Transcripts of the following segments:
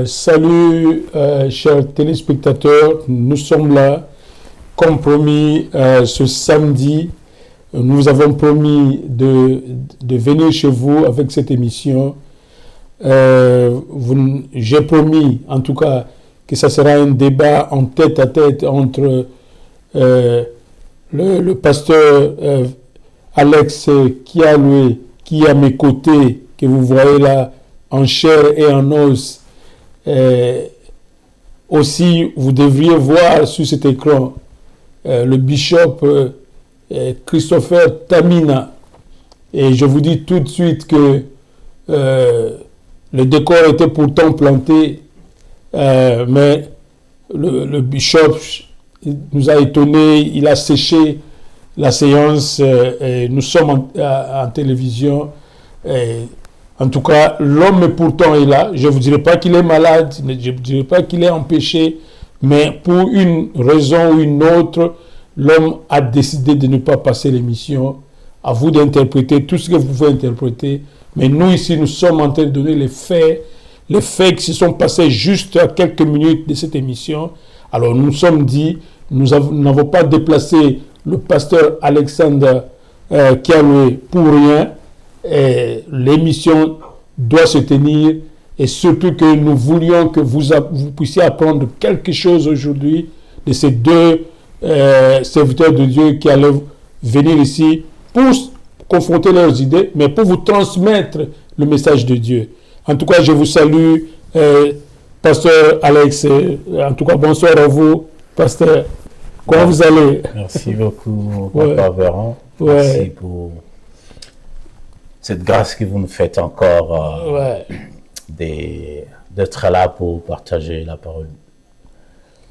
Salut, chers téléspectateurs, nous sommes là, comme promis, ce samedi. Nous avons promis de venir chez vous avec cette émission. J'ai promis, en tout cas, que ça sera un débat en tête-à-tête entre le pasteur Alex Kialoué, qui est à mes côtés, que vous voyez là, en chair et en os. Aussi, vous devriez voir sur cet écran le bishop Christopher Tamina. Et je vous dis tout de suite que le décor était pourtant planté, mais le bishop nous a étonnés, il a séché la séance, et nous sommes en télévision. En tout cas, l'homme pourtant est là. Je ne vous dirai pas qu'il est malade, je ne vous dirai pas qu'il est empêché, mais pour une raison ou une autre, l'homme a décidé de ne pas passer l'émission. À vous d'interpréter tout ce que vous pouvez interpréter. Mais nous, ici, nous sommes en train de donner les faits qui se sont passés juste à quelques minutes de cette émission. Alors, nous nous sommes dit, nous n'avons pas déplacé le pasteur Alexandre Kialoué pour rien. L'émission doit se tenir et surtout que nous voulions que vous puissiez apprendre quelque chose aujourd'hui de ces deux serviteurs de Dieu qui allaient venir ici pour confronter leurs idées, mais pour vous transmettre le message de Dieu. En tout cas, je vous salue, pasteur Alex. En tout cas, bonsoir à vous, pasteur. Comment vous allez? Merci beaucoup, Papa Véran. Merci pour cette grâce que vous nous faites encore d'être là pour partager la parole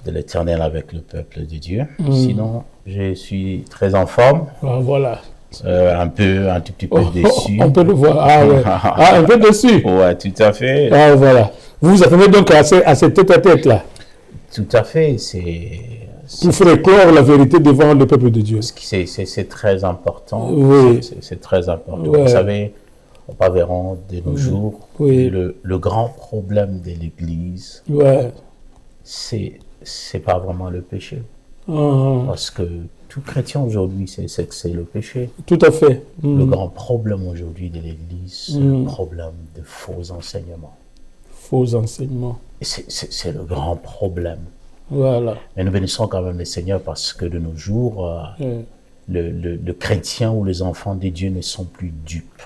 de l'Éternel avec le peuple de Dieu. Sinon, je suis très en forme. Voilà. Un tout petit peu déçu. On peut le voir. Ah, ouais. Un peu déçu. Ouais, tout à fait. Ah, voilà. Vous vous attendez donc à cette tête-à-tête là. Tout à fait. Pour faire éclore la vérité devant le peuple de Dieu. C'est très important. Oui. C'est très important. Ouais. Vous savez, Papa Véran, de nos jours, le grand problème de l'Église, c'est pas vraiment le péché. Parce que tout chrétien aujourd'hui, c'est le péché. Tout à fait. Le grand problème aujourd'hui de l'Église, c'est le problème de faux enseignements. Faux enseignements. C'est le grand problème. Voilà. Mais nous bénissons quand même le Seigneur parce que de nos jours, le chrétien ou les enfants de Dieu ne sont plus dupes.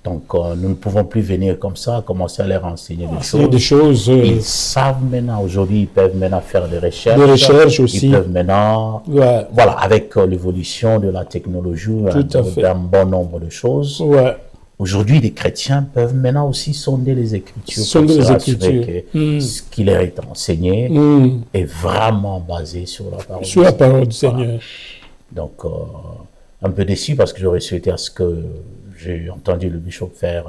Donc, nous ne pouvons plus venir comme ça, commencer à leur enseigner des choses. Ils savent maintenant, aujourd'hui, ils peuvent maintenant faire des recherches. Des recherches aussi. Ils peuvent maintenant, voilà, avec l'évolution de la technologie, d'un bon nombre de choses. Aujourd'hui, les chrétiens peuvent maintenant aussi sonder les Écritures. Sonder les Écritures. Que ce qui leur est enseigné est vraiment basé sur la parole. Sur la parole du Seigneur. Donc, un peu déçu parce que j'aurais souhaité à ce que j'ai entendu le bishop faire,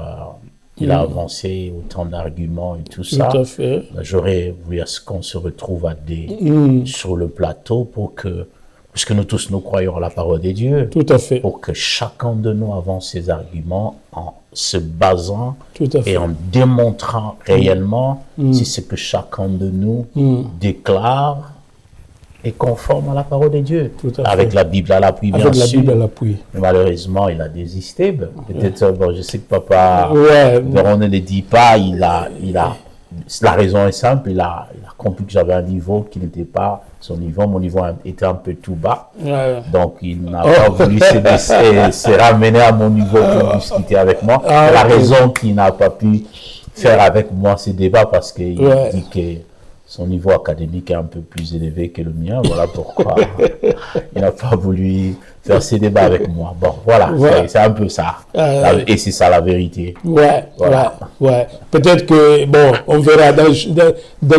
il a avancé autant d'arguments et tout ça. Tout à fait. J'aurais voulu à ce qu'on se retrouve sur le plateau pour que, puisque nous tous nous croyons à la parole de Dieu, tout à fait, pour que chacun de nous avance ses arguments en se basant et en démontrant réellement si ce que chacun de nous déclare est conforme à la parole de Dieu, avec la Bible à l'appui, bien sûr. Mais malheureusement, il a désisté. Peut-être, je sais que Papa Véron ne le dit pas, la raison est simple, il a compris que j'avais un niveau qui n'était pas son niveau, mon niveau était un peu tout bas. Donc, il n'a pas voulu se ramener à mon niveau pour discuter avec moi. La raison qu'il n'a pas pu faire avec moi ce débat, parce qu'il dit que son niveau académique est un peu plus élevé que le mien. Voilà pourquoi il n'a pas voulu faire ces débats avec moi. Bon, voilà, c'est un peu ça. Et c'est ça la vérité. Peut-être que, on verra dans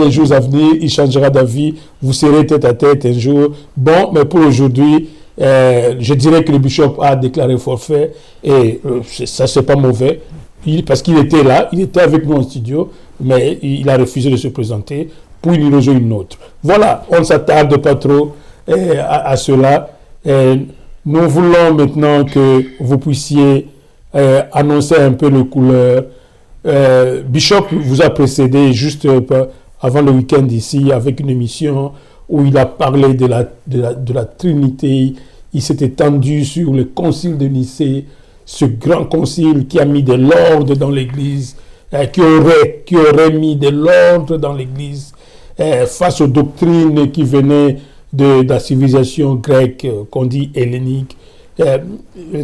les jours à venir, il changera d'avis. Vous serez tête à tête un jour. Bon, mais pour aujourd'hui, je dirais que le bishop a déclaré forfait. Et ça, c'est pas mauvais. Parce qu'il était là, il était avec nous en studio, mais il a refusé de se présenter pour une raison ou une autre. Voilà, on ne s'attarde pas trop à cela. Nous voulons maintenant que vous puissiez annoncer un peu les couleurs Bishop vous a précédé juste avant le week-end ici avec une émission où il a parlé de la Trinité. Il s'est étendu sur le concile de Nicée, ce grand concile qui a mis de l'ordre dans l'Église, qui aurait mis de l'ordre dans l'Église face aux doctrines qui venaient de la civilisation grecque, qu'on dit hellénique.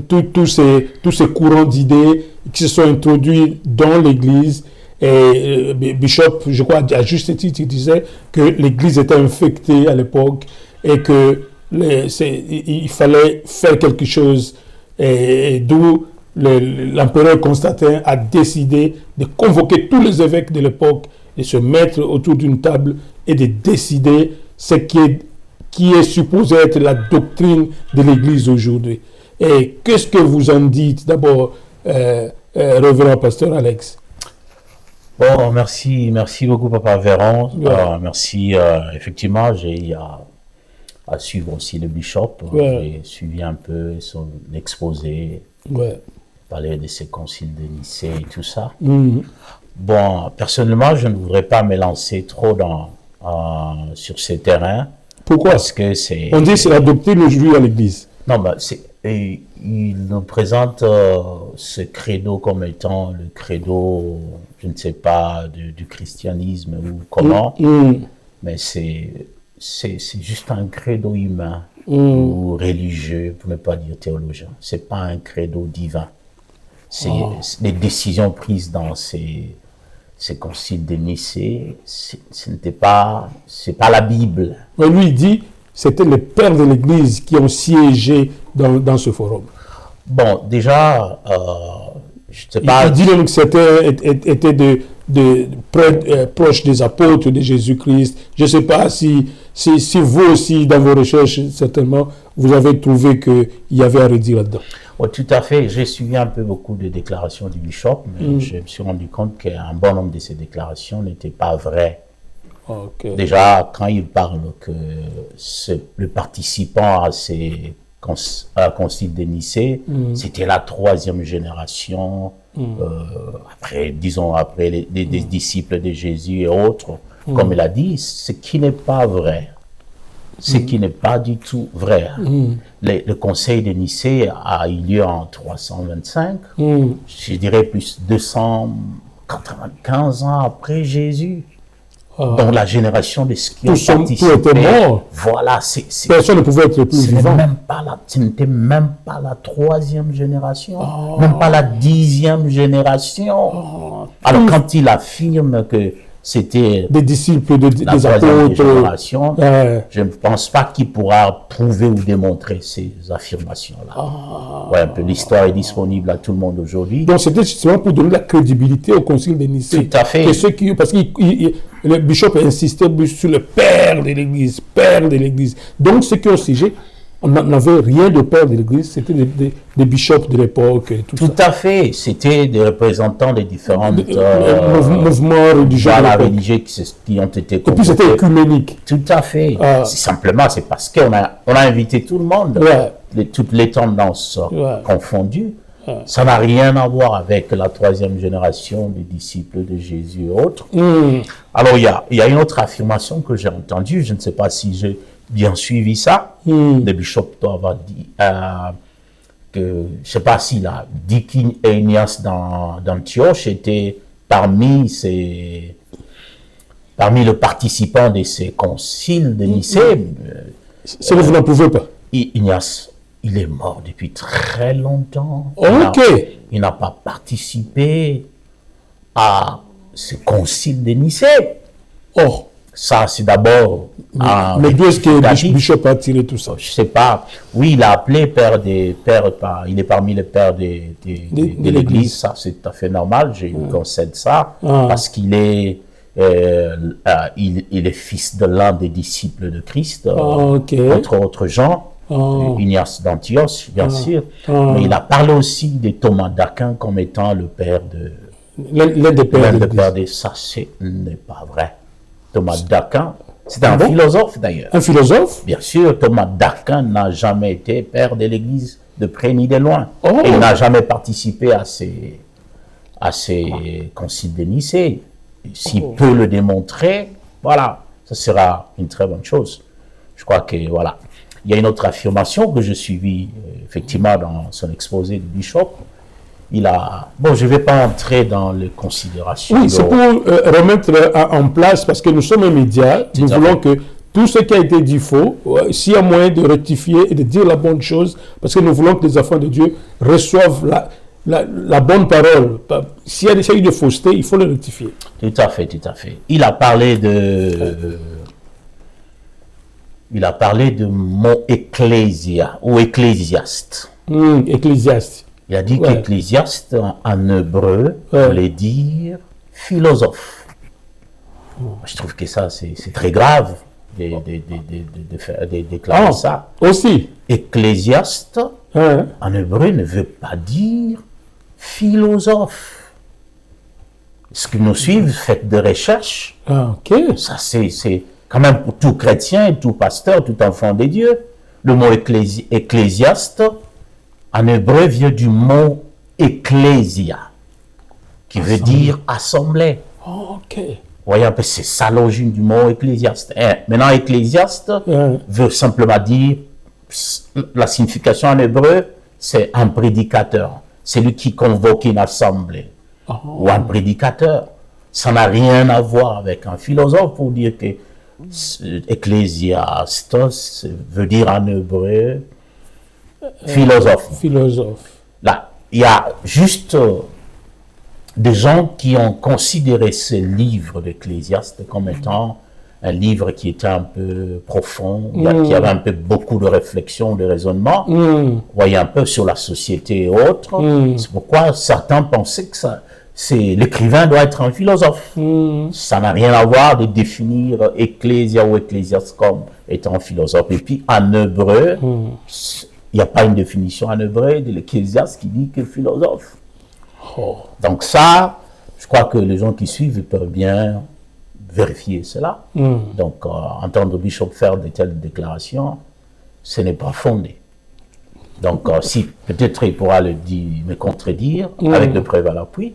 Tous ces courants d'idées qui se sont introduits dans l'Église. Et Bishop, je crois, à juste titre, il disait que l'Église était infectée à l'époque et que il fallait faire quelque chose. Et d'où l'empereur Constantin a décidé de convoquer tous les évêques de l'époque, de se mettre autour d'une table et de décider ce qui est supposé être la doctrine de l'Église aujourd'hui. Et qu'est-ce que vous en dites d'abord, révérend pasteur Alex? Bon, merci beaucoup, Papa Véron. Ouais. Merci. Effectivement, j'ai à suivre aussi le Bishop. Ouais. J'ai suivi un peu son exposé, parler de ses conciles de Nicée et tout ça. Bon, personnellement, je ne voudrais pas me lancer trop sur ces terrains. Pourquoi? Parce que c'est... On dit que c'est la doctrine aujourd'hui à l'Église. Non, bah, il nous présente ce credo comme étant le credo, je ne sais pas, du christianisme ou comment, mais c'est juste un credo humain ou religieux, pour ne pas dire théologien. C'est pas un credo divin. C'est les décisions prises dans ces conciles de Nicée, c'est pas la Bible. Mais lui, il dit c'était les pères de l'Église qui ont siégé dans ce forum. Bon, déjà, je ne sais pas... Il dit donc que c'était proche des apôtres de Jésus-Christ. Je ne sais pas si vous aussi, dans vos recherches, certainement, vous avez trouvé qu'il y avait à redire là-dedans. Oh, tout à fait. J'ai suivi un peu beaucoup de déclarations du Bishop, mais je me suis rendu compte qu'un bon nombre de ces déclarations n'étaient pas vraies. Okay. Déjà, quand il parle que le participant à la concile de Nicée, c'était la 3e génération, après les disciples de Jésus et autres, comme il a dit, ce qui n'est pas vrai. Ce qui n'est pas du tout vrai. Le conseil de Nicée a eu lieu en 325, je dirais plus 295 ans après Jésus. Dans la génération de ceux qui ont participé. Tout était mort. Voilà, personne ne pouvait être plus vivant. Ce n'était même pas la 3e génération, même pas la 10e génération. Alors quand il affirme que c'était des disciples des apôtres, je ne pense pas qu'il pourra prouver ou démontrer ces affirmations-là. Un peu l'histoire est disponible à tout le monde aujourd'hui. Donc c'était justement pour donner la crédibilité au concile de Nicée. Tout à fait. Parce que le Bishop insistait sur le père de l'Église, Donc ceux qui ont siégé, on n'avait rien de père de l'Église, c'était des bishops de l'époque. Tout à fait, c'était des représentants des différents mouvements religieux qui ont été convoqués. Et puis c'était écuménique. Tout à fait. C'est parce qu'on a invité tout le monde, toutes les tendances confondues. Ça n'a rien à voir avec la 3e génération des disciples de Jésus et autres. Alors il y a une autre affirmation que j'ai entendue, je ne sais pas si j'ai bien suivi ça. Le Bishop doit dit que, je ne sais pas s'il a dit qu'Ignace d'Antioche était parmi les participants de ces conciles de Nicée. Ça vous n'en pouvez pas. Ignace, il est mort depuis très longtemps. Il n'a pas participé à ce concile de Nicée. Ça, c'est d'abord... Mais d'où est-ce que Bishop a tiré tout ça? Je ne sais pas. Oui, il a appelé il est parmi les pères de l'Église. Ça, c'est tout à fait normal. Je lui concède ça. Parce qu'il est... il est fils de l'un des disciples de Christ, entre autres gens. Ignace d'Antioche, bien sûr. Mais il a parlé aussi de Thomas d'Aquin comme étant le père de... L'un des pères de ça, ce n'est pas vrai. Thomas d'Aquin, c'est un philosophe d'ailleurs. Un philosophe? Bien sûr, Thomas d'Aquin n'a jamais été père de l'Église de près ni de loin. Et il n'a jamais participé à à ces conciles de Nicée. S'il peut le démontrer, voilà, ce sera une très bonne chose. Je crois que, voilà. Il y a une autre affirmation que je suivis, effectivement, dans son exposé du bishop. Il a... Bon, je ne vais pas entrer dans les considérations. Oui, c'est pour remettre en place, parce que nous sommes un média, nous voulons que tout ce qui a été dit faux, s'il y a moyen de rectifier et de dire la bonne chose, parce que nous voulons que les enfants de Dieu reçoivent la bonne parole. S'il y a eu de fausseté, il faut le rectifier. Tout à fait, tout à fait. Il a parlé de mon ecclésia ou ecclésiaste. Ecclésiaste. Il a dit qu'ecclésiaste en hébreu voulait dire philosophe. Je trouve que ça, c'est très grave de déclarer ça. Aussi. Ecclésiaste en hébreu ne veut pas dire philosophe. Ce qui nous suivent, faites des recherches. Ça, c'est quand même pour tout chrétien, tout pasteur, tout enfant de Dieu. Le mot ecclésiaste, en hébreu, vient du mot ecclésia, qui veut dire assemblée. Voyez un peu, c'est ça l'origine du mot ecclésiaste. Maintenant, ecclésiaste veut simplement dire, la signification en hébreu, c'est un prédicateur. C'est lui qui convoque une assemblée. Ou un prédicateur. Ça n'a rien à voir avec un philosophe pour dire que ecclésiastos veut dire en hébreu philosophe. Là, il y a juste des gens qui ont considéré ce livre d'Ecclésiaste comme étant un livre qui était un peu profond, qui avait un peu beaucoup de réflexion, de raisonnement, voyez un peu sur la société et autres. C'est pourquoi certains pensaient que l'écrivain doit être un philosophe. Ça n'a rien à voir de définir ecclésia ou ecclésiaste comme étant un philosophe. Et puis en hébreu, il n'y a pas une définition en hébreu de l'ecclésiaste qui dit que philosophe. Donc ça, je crois que les gens qui suivent peuvent bien vérifier cela. Donc entendre Bishop faire de telles déclarations, ce n'est pas fondé. Donc si peut-être il pourra me contredire avec des preuves à l'appui,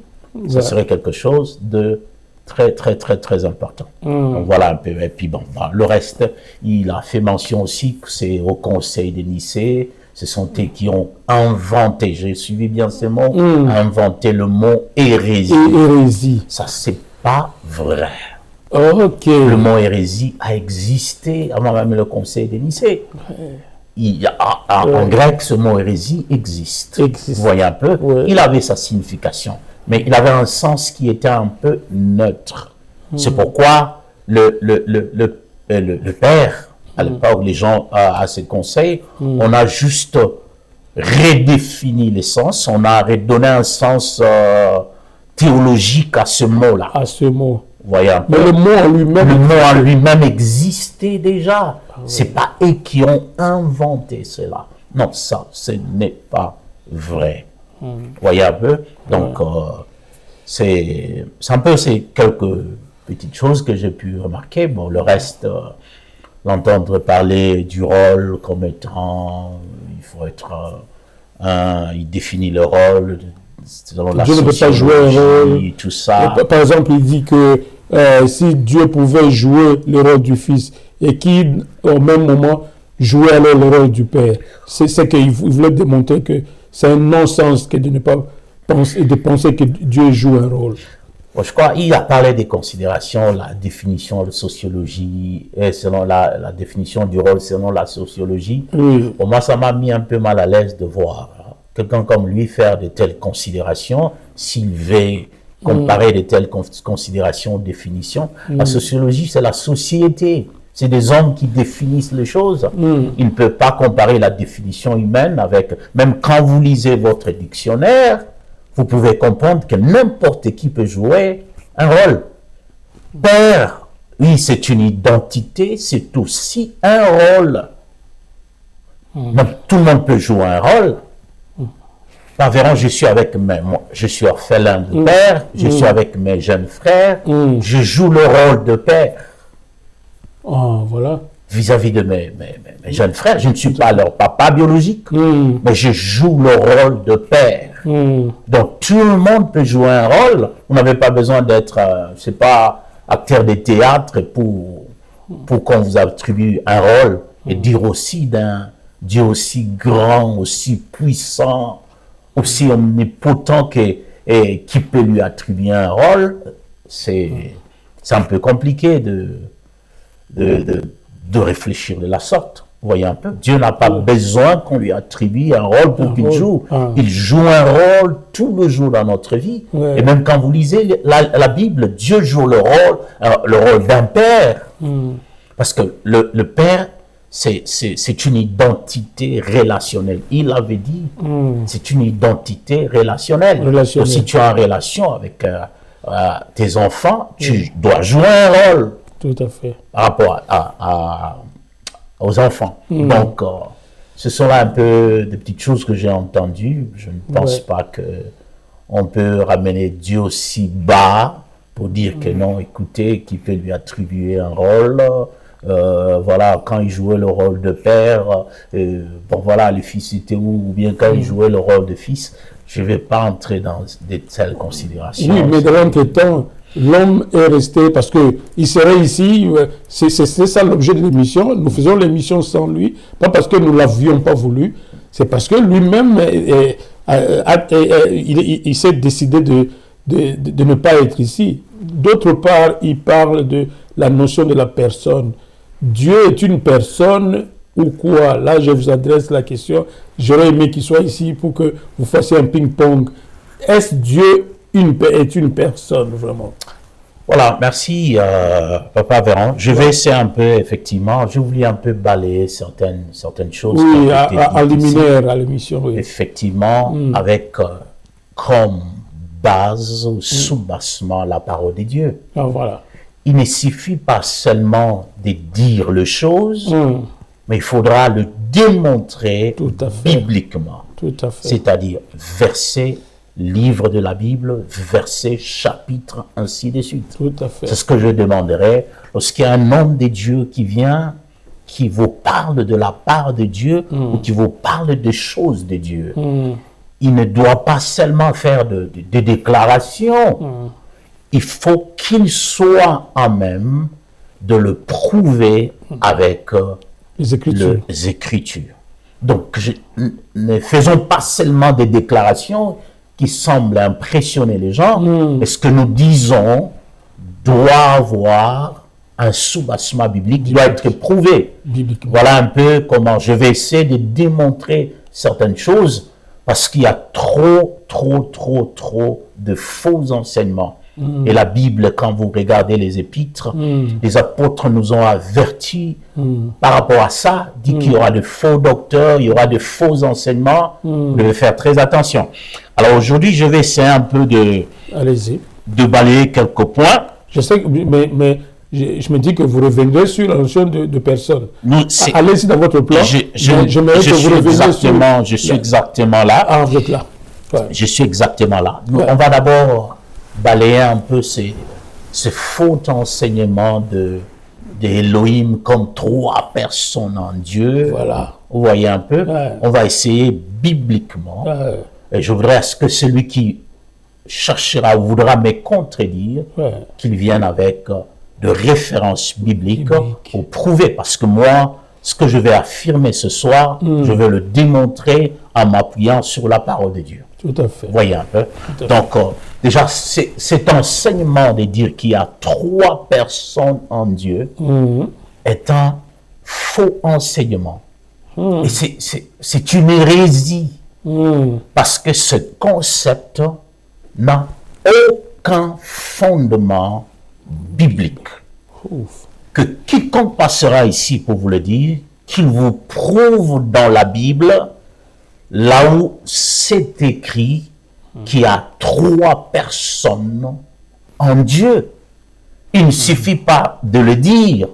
ce serait quelque chose de très, très, très, très important. Donc voilà un peu. Et puis bon, le reste, il a fait mention aussi que c'est au Conseil de Nicée, ce sont eux qui ont inventé, j'ai suivi bien ces mots, inventé le mot hérésie. Ça, c'est pas vrai. Le mot hérésie a existé avant même le Conseil de Nicée. En grec, ce mot hérésie existe. Vous voyez un peu, il avait sa signification. Mais il avait un sens qui était un peu neutre. C'est pourquoi le père, à l'époque, les gens à ce conseil, on a juste redéfini le sens, on a redonné un sens théologique à ce mot-là. À ce mot. Voyez un peu. Mais le mot en lui-même existait déjà. C'est pas eux qui ont inventé cela. Non, ça, ce n'est pas vrai. Voyez un peu. Donc, c'est un peu ces quelques petites choses que j'ai pu remarquer. Bon, le reste, l'entendre parler du rôle comme étant, il faut être il définit le rôle selon la Dieu ne peut pas jouer un rôle. Tout ça. Par exemple, il dit que si Dieu pouvait jouer le rôle du Fils et qu'il, au même moment, jouait alors le rôle du Père, c'est qu'il voulait démontrer que c'est un non-sens que de ne pas penser, de penser que Dieu joue un rôle. Bon, je crois qu'il a parlé des considérations, la définition de sociologie, et selon la définition du rôle selon la sociologie. Pour moi, ça m'a mis un peu mal à l'aise de voir quelqu'un comme lui faire de telles considérations, s'il veut comparer de telles considérations, définitions. La sociologie, c'est la société. C'est des hommes qui définissent les choses. Il ne peut pas comparer la définition humaine avec... Même quand vous lisez votre dictionnaire, vous pouvez comprendre que n'importe qui peut jouer un rôle. Père, oui, c'est une identité, c'est aussi un rôle. Donc, tout le monde peut jouer un rôle. Environ, je suis orphelin de père, je suis avec mes jeunes frères, je joue le rôle de père. Voilà. vis-à-vis de mes jeunes frères. Je ne suis pas leur papa biologique, mais je joue le rôle de père. Donc tout le monde peut jouer un rôle. Vous n'avez pas besoin d'être, je sais pas, acteur de théâtre pour qu'on vous attribue un rôle et dire aussi d'un Dieu aussi grand, aussi puissant, aussi omnipotent qui peut lui attribuer un rôle. C'est un peu compliqué de réfléchir de la sorte. Vous voyez un peu, Dieu n'a pas besoin qu'on lui attribue un rôle pour qu'il joue. Il joue un rôle tout le jour dans notre vie. Et même quand vous lisez la Bible, Dieu joue le rôle d'un père. Parce que le père, c'est une identité relationnelle. Il avait dit, c'est une identité relationnelle. Donc, si tu es en relation avec tes enfants, tu dois jouer un rôle. Tout à fait. Par rapport aux enfants. Donc, ce sont là un peu des petites choses que j'ai entendues. Je ne pense pas qu'on peut ramener Dieu aussi bas pour dire que non, écoutez, qui peut lui attribuer un rôle. Voilà, quand il jouait le rôle de père, bon voilà, le fils était où, ou bien quand il jouait le rôle de fils, je ne vais pas entrer dans de telles considérations. Oui, mais dans l'entretemps, l'homme est resté, parce qu'il serait ici, c'est ça l'objet de l'émission, nous faisons l'émission sans lui, pas parce que nous ne l'avions pas voulu, c'est parce que lui-même, il s'est décidé de ne pas être ici. D'autre part, il parle de la notion de la personne. Dieu est une personne ou quoi? Là, je vous adresse la question. J'aurais aimé qu'il soit ici pour que vous fassiez un ping-pong. Est-ce Dieu est une personne, vraiment? Voilà, merci, Papa Véran. Je vais essayer un peu, effectivement, je voulais un peu balayer certaines choses. Oui, à liminaire, à l'émission, oui. Effectivement, avec comme base, soubassement, la parole de Dieu. Ah, voilà. Il ne suffit pas seulement de dire les choses, mais il faudra le démontrer bibliquement. Tout à fait. C'est-à-dire verset, livre de la Bible, verset, chapitre, ainsi de suite. Tout à fait. C'est ce que je demanderai lorsqu'il y a un homme de Dieu qui vient, qui vous parle de la part de Dieu, ou qui vous parle des choses de Dieu. Il ne doit pas seulement faire de déclarations. Il faut qu'il soit en même de le prouver avec les Écritures. Les Écritures. Donc, ne faisons pas seulement des déclarations qui semblent impressionner les gens, mais ce que nous disons doit avoir un soubassement biblique, doit être prouvé. Voilà un peu comment je vais essayer de démontrer certaines choses, parce qu'il y a trop de faux enseignements. Et la Bible, quand vous regardez les épîtres, les apôtres nous ont avertis par rapport à ça, dit qu'il y aura de faux docteurs, il y aura de faux enseignements, vous devez faire très attention. Alors aujourd'hui, je vais essayer un peu de balayer quelques points. Je sais, mais je me dis que vous reviendrez sur la notion de personne. Allez-y dans votre plan. Je suis exactement là. Ah, vous êtes là. Ouais. Je suis exactement là. On va d'abord balayer un peu ce faux enseignement de Elohim comme trois personnes en Dieu. Voilà. Vous voyez un peu? On va essayer bibliquement. Et je voudrais que celui qui voudra me contredire, qu'il vienne avec de références bibliques pour prouver. Parce que moi, ce que je vais affirmer ce soir, je vais le démontrer en m'appuyant sur la parole de Dieu. Tout à fait. Vous voyez un peu? Donc, déjà, cet enseignement de dire qu'il y a trois personnes en Dieu est un faux enseignement. Et c'est une hérésie. Parce que ce concept n'a aucun fondement biblique. Que quiconque passera ici pour vous le dire, qu'il vous prouve dans la Bible, là où c'est écrit qu'il y a trois personnes en Dieu. Il ne suffit pas de le dire,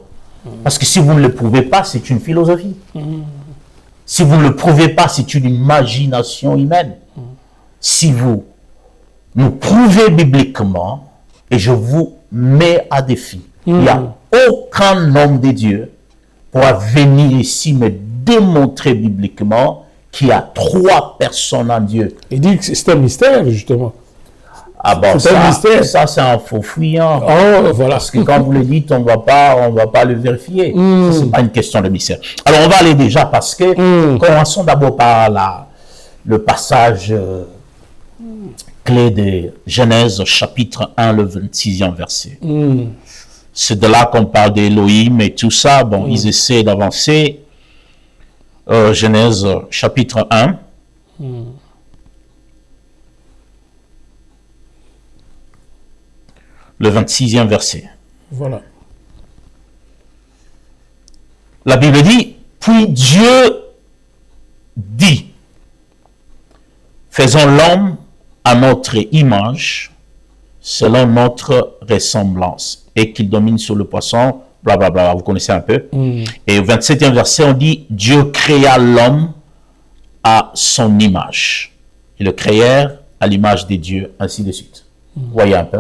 parce que si vous ne le prouvez pas, c'est une philosophie. Si vous ne le prouvez pas, c'est une imagination humaine. Si vous nous prouvez bibliquement, et je vous mets à défi, il n'y a aucun homme de Dieu pourra venir ici me démontrer bibliquement qu'il y a 3 personnes en Dieu. Il dit que c'est un mystère, justement. Ah bon, ça c'est un faux fuyant. Oh, voilà. Parce que quand vous le dites, on va pas le vérifier. Ça, c'est pas une question de mystère. Alors, on va aller déjà parce que, commençons d'abord par le passage clé de Genèse, chapitre 1, le 26e verset. C'est de là qu'on parle d'Élohim et tout ça. Bon, ils essaient d'avancer. Genèse, chapitre 1. Le 26e verset. Voilà. La Bible dit, puis Dieu dit, faisons l'homme à notre image, selon notre ressemblance, et qu'il domine sur le poisson, blablabla, bla, bla, vous connaissez un peu. Et au 27e verset, on dit, Dieu créa l'homme à son image. Et le créèrent à l'image des dieux, ainsi de suite. Vous voyez un peu.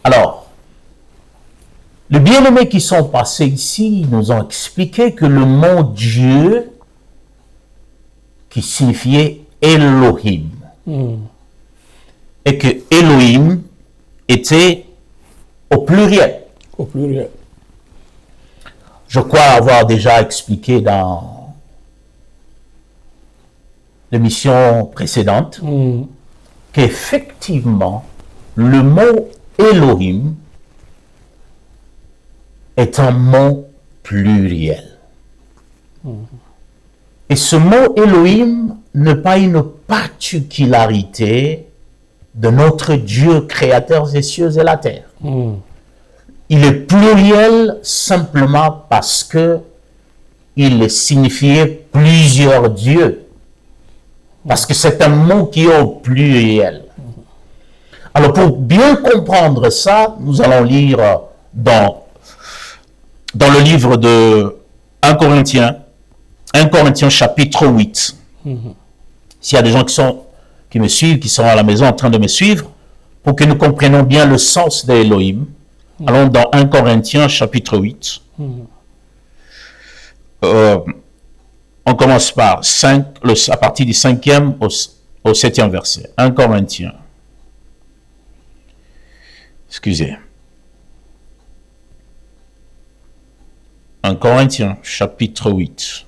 Alors, les bien-aimés qui sont passés ici nous ont expliqué que le mot Dieu, qui signifiait Elohim, et que Elohim était au pluriel. Au pluriel. Je crois avoir déjà expliqué dans l'émission précédente qu'effectivement, le mot Elohim est un mot pluriel. Et ce mot Elohim n'est pas une particularité de notre Dieu créateur des cieux et la terre. Il est pluriel simplement parce que il signifiait plusieurs dieux. Parce que c'est un mot qui est au pluriel. Alors, pour bien comprendre ça, nous allons lire dans le livre de 1 Corinthiens chapitre 8. S'il y a des gens qui me suivent, qui sont à la maison en train de me suivre, pour que nous comprenions bien le sens d'Elohim, allons dans 1 Corinthiens chapitre 8. On commence par 5, à partir du 5e au 7e verset. 1 Corinthiens. Excusez. 1 Corinthiens, chapitre 8.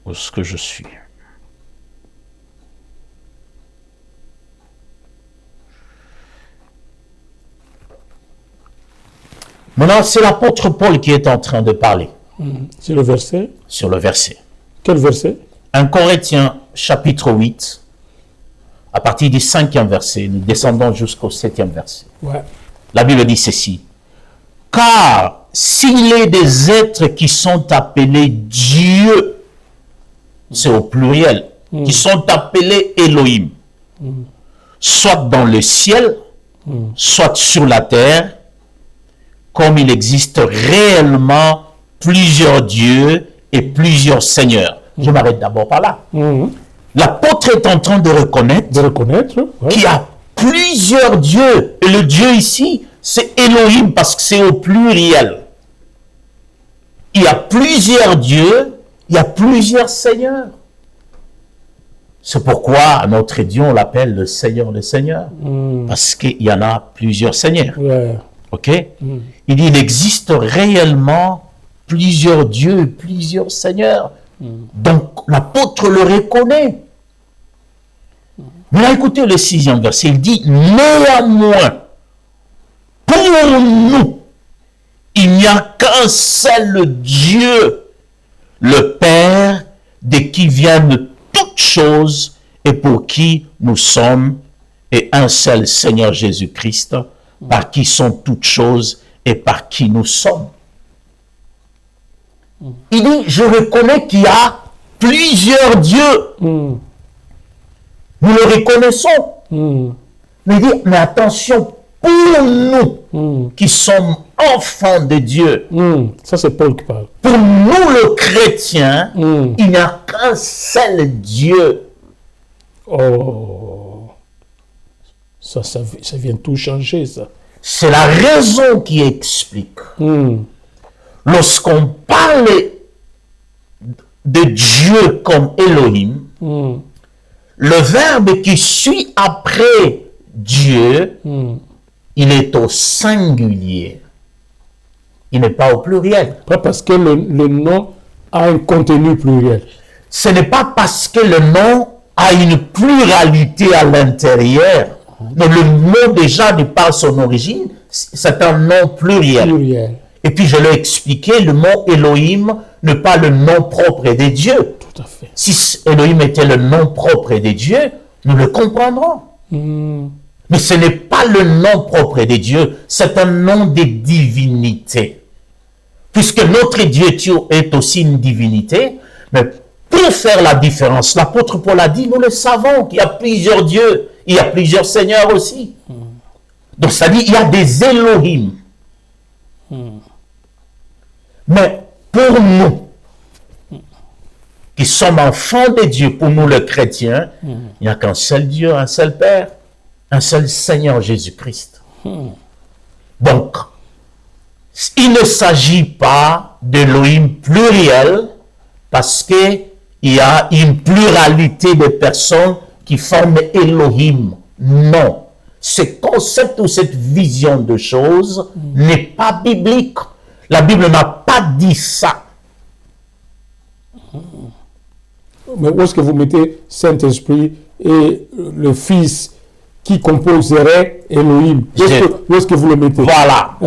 Où est-ce que je suis? Maintenant, c'est l'apôtre Paul qui est en train de parler. C'est le verset? Sur le verset. Quel verset? 1 Corinthiens, chapitre 8. À partir du 5e verset, nous descendons jusqu'au 7e verset. Ouais. La Bible dit ceci. Car s'il est des êtres qui sont appelés Dieu, c'est au pluriel, qui sont appelés Elohim, soit dans le ciel, soit sur la terre, comme il existe réellement plusieurs dieux et plusieurs seigneurs. Je m'arrête d'abord par là. L'apôtre est en train de reconnaître, qu'il y a plusieurs dieux. Et le Dieu ici, c'est Elohim parce que c'est au pluriel. Il y a plusieurs dieux, il y a plusieurs seigneurs. C'est pourquoi notre Dieu, on l'appelle le Seigneur des Seigneurs. Parce qu'il y en a plusieurs seigneurs. Ok? Il dit, il existe réellement plusieurs dieux et plusieurs seigneurs. Donc, l'apôtre le reconnaît. Mais là, écoutez le 6e verset. Il dit, néanmoins, pour nous, il n'y a qu'un seul Dieu, le Père, de qui viennent toutes choses et pour qui nous sommes, et un seul Seigneur Jésus-Christ, par qui sont toutes choses et par qui nous sommes. Il dit, je reconnais qu'il y a plusieurs dieux. Nous le reconnaissons. Mais il dit, mais attention, pour nous qui sommes enfants de Dieu. Ça, c'est Paul qui parle. Pour nous, le chrétien, il n'y a qu'un seul Dieu. Oh, ça vient tout changer, ça. C'est la raison qui explique. Lorsqu'on parle de Dieu comme Elohim, le verbe qui suit après Dieu, il est au singulier. Il n'est pas au pluriel. Pas parce que le nom a un contenu pluriel. Ce n'est pas parce que le nom a une pluralité à l'intérieur. Mais le mot déjà, de par son origine, c'est un nom pluriel. Et puis je l'ai expliqué, le mot Elohim n'est pas le nom propre des dieux. Tout à fait. Si Elohim était le nom propre des dieux, nous le comprendrons. Mais ce n'est pas le nom propre des dieux, c'est un nom des divinités. Puisque notre Dieu est aussi une divinité, mais pour faire la différence, l'apôtre Paul a dit, nous le savons, qu'il y a plusieurs dieux, il y a plusieurs seigneurs aussi. Donc ça dit, il y a des Elohim. Mais pour nous, qui sommes enfants de Dieu, pour nous les chrétiens, il n'y a qu'un seul Dieu, un seul Père, un seul Seigneur Jésus-Christ. Donc, il ne s'agit pas d'Elohim pluriel, parce qu'il y a une pluralité de personnes qui forment Elohim. Non. Ce concept ou cette vision de choses n'est pas biblique. La Bible n'a pas dit ça. Mais où est-ce que vous mettez Saint-Esprit et le Fils qui composerait Elohim? Où est-ce que vous le mettez? Voilà.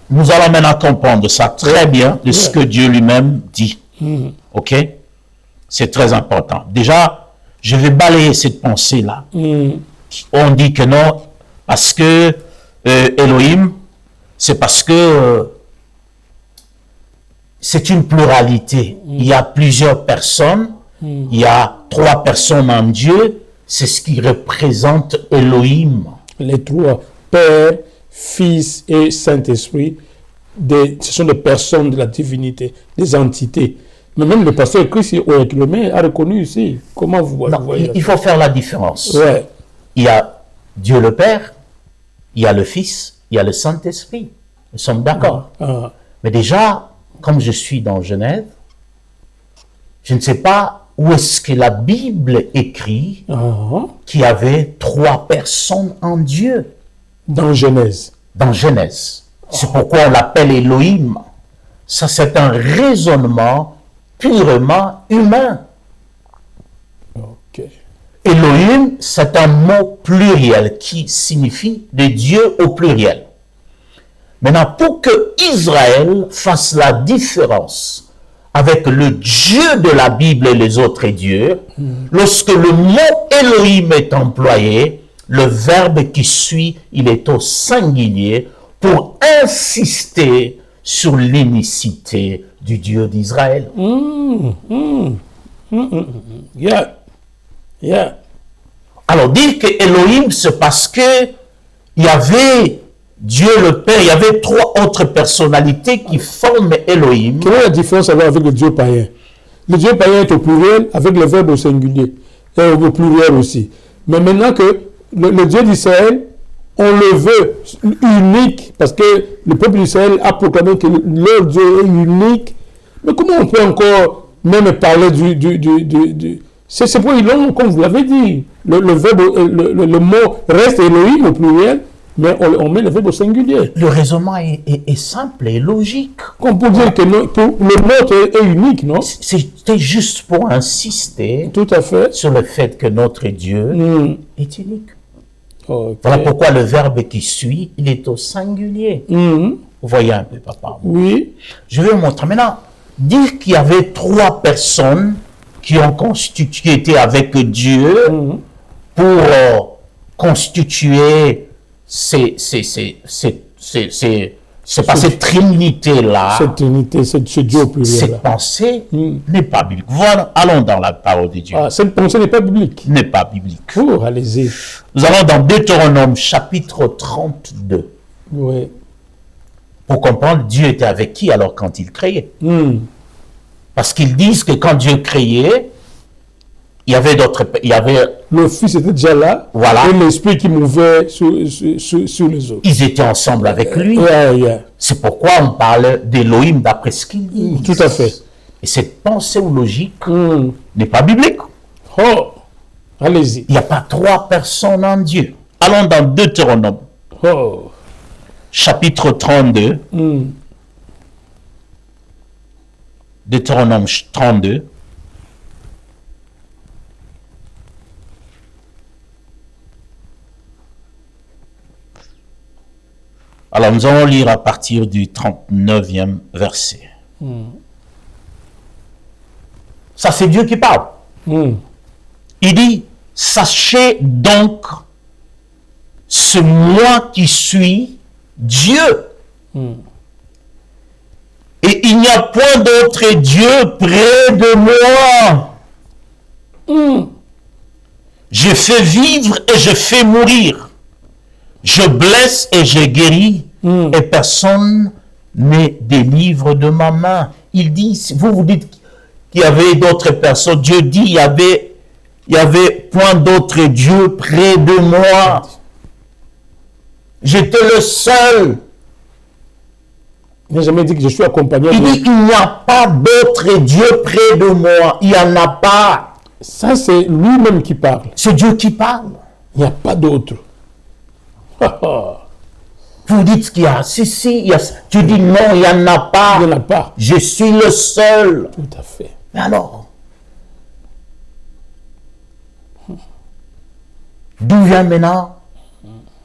Nous allons maintenant comprendre ça très bien de ce que Dieu lui-même dit. Ok? C'est très important. Déjà, je vais balayer cette pensée-là. On dit que non, parce que Elohim, c'est parce que c'est une pluralité. Il y a plusieurs personnes, il y a 3 personnes en Dieu, c'est ce qui représente Elohim. Les 3, Père, Fils et Saint-Esprit, ce sont des personnes de la divinité, des entités. Mais même le pasteur Christ a reconnu ici. Comment vous voyez? Il faut faire la différence. Ouais. Il y a Dieu le Père, il y a le Fils, il y a le Saint-Esprit. Nous sommes d'accord. Mais déjà, comme je suis dans Genève, je ne sais pas où est-ce que la Bible écrit qu'il y avait 3 personnes en Dieu. Dans Genèse. Dans Genèse. C'est pourquoi on l'appelle Elohim. Ça, c'est un raisonnement purement humain. Elohim, c'est un mot pluriel qui signifie de Dieu au pluriel. Maintenant, pour que Israël fasse la différence avec le Dieu de la Bible et les autres dieux, lorsque le mot Elohim est employé, le verbe qui suit, il est au singulier pour insister sur l'unicité du Dieu d'Israël. Alors, dire que Elohim, c'est parce que il y avait Dieu le Père, il y avait 3 autres personnalités qui forment Elohim. Quelle est la différence avec le Dieu païen? Le Dieu païen est au pluriel avec le verbe au singulier, et au pluriel aussi. Mais maintenant que le Dieu d'Israël, on le veut unique, parce que le peuple d'Israël a proclamé que leur Dieu est unique. Mais comment on peut encore même parler c'est pour long, comme vous l'avez dit. Le mot reste Elohim au pluriel, mais on met le verbe au singulier. Le raisonnement est simple et logique. On peut dire que le nôtre est unique, non? C'était juste pour insister tout à fait sur le fait que notre Dieu est unique. Okay. Voilà pourquoi le verbe qui suit, il est au singulier. Vous voyez un peu, papa? Oui. Je vais vous montrer. Maintenant, dire qu'il y avait 3 personnes qui étaient avec Dieu pour constituer cette trinité-là. Cette trinité, ce Dieu pluriel. Cette pensée n'est pas biblique. Voilà, allons dans la parole de Dieu. Cette pensée n'est pas biblique. N'est pas biblique. Allez-y. Nous allons dans Deutéronome chapitre 32. Oui. Pour comprendre, Dieu était avec qui alors quand il créait? Parce qu'ils disent que quand Dieu créait, il y avait d'autres, il y avait... Le Fils était déjà là. Voilà. Et l'Esprit qui mouvait sur les autres. Ils étaient ensemble avec lui. C'est pourquoi on parle d'Élohim d'après ce qu'il dit. Tout à fait. Et cette pensée ou logique n'est pas biblique. Oh, allez-y. Il n'y a pas 3 personnes en Dieu. Allons dans Deutéronome. Oh. Chapitre 32. Deutéronome 32. Alors, nous allons lire à partir du 39e verset. Ça, c'est Dieu qui parle. Il dit, sachez donc, c'est moi qui suis Dieu. Et il n'y a point d'autre Dieu près de moi. Je fais vivre et je fais mourir. Je blesse et je guéris. Et personne ne délivre de ma main. Il dit, vous dites qu'il y avait d'autres personnes. Dieu dit, il y avait point d'autre Dieu près de moi. J'étais le seul. Il n'a jamais dit que je suis accompagné. Il dit, il n'y a pas d'autre Dieu près de moi. Il n'y en a pas. Ça, c'est lui-même qui parle. C'est Dieu qui parle. Il n'y a pas d'autre. Vous dites qu'il y a, si, il y a, tu dis non, il n'y en a pas. Il n'y en a pas. Je suis le seul. Tout à fait. Mais alors, d'où vient maintenant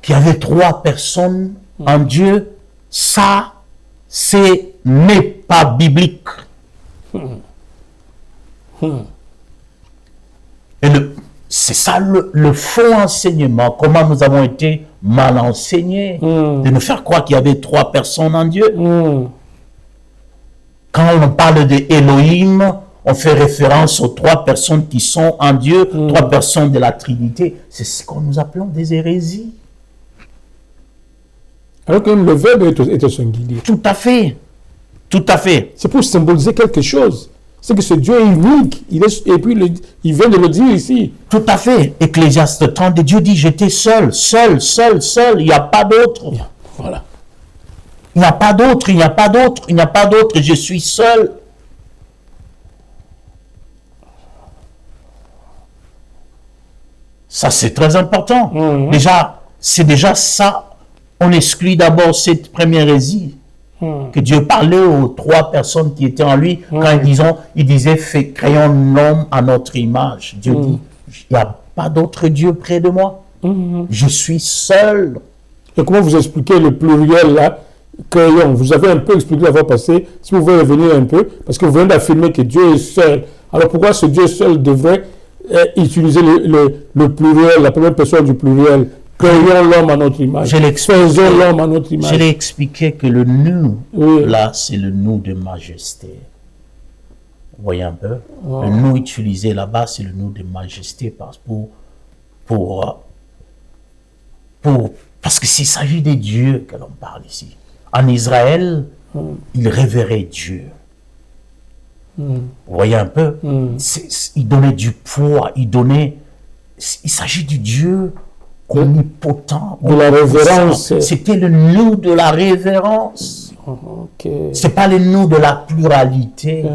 qu'il y avait 3 personnes en Dieu? Ça, n'est pas biblique. Et c'est ça le faux enseignement, comment nous avons été mal enseignés, de nous faire croire qu'il y avait 3 personnes en Dieu. Quand on parle de Elohim, on fait référence aux 3 personnes qui sont en Dieu, 3 personnes de la Trinité. C'est ce que nous appelons des hérésies. Alors que le verbe est au singulier. Tout à fait. Tout à fait. C'est pour symboliser quelque chose. C'est que ce Dieu est unique. Et puis, il vient de le dire ici. Tout à fait. Ecclésiaste 30, Dieu dit, j'étais seul. Il n'y a pas d'autre. Voilà. Il n'y a pas d'autre, il n'y a pas d'autre, il n'y a pas d'autre. Je suis seul. Ça, c'est très important. Déjà, c'est déjà ça. On exclut d'abord cette première hérésie. Que Dieu parlait aux 3 personnes qui étaient en lui. Quand il disait, créons l'homme à notre image. Dieu dit, il n'y a pas d'autre Dieu près de moi. Je suis seul. Et comment vous expliquez le pluriel là? Créons. Vous avez un peu expliqué la fois passée. Si vous pouvez revenir un peu, parce que vous venez d'affirmer que Dieu est seul. Alors pourquoi ce Dieu seul devrait utiliser le pluriel, la première personne du pluriel? Créons l'homme à notre image. Faisons l'homme à notre image. Je l'ai expliqué que le nous, là, c'est le nous de majesté. Vous voyez un peu? Le nous utilisé là-bas, c'est le nous de majesté parce que s'il s'agit des dieux que l'on parle ici. En Israël, ils révéraient Dieu. Vous voyez un peu? Ils donnaient du poids, il s'agit du Dieu omnipotent. De la révérence. C'était le nous de la révérence. C'est pas le nous de la pluralité,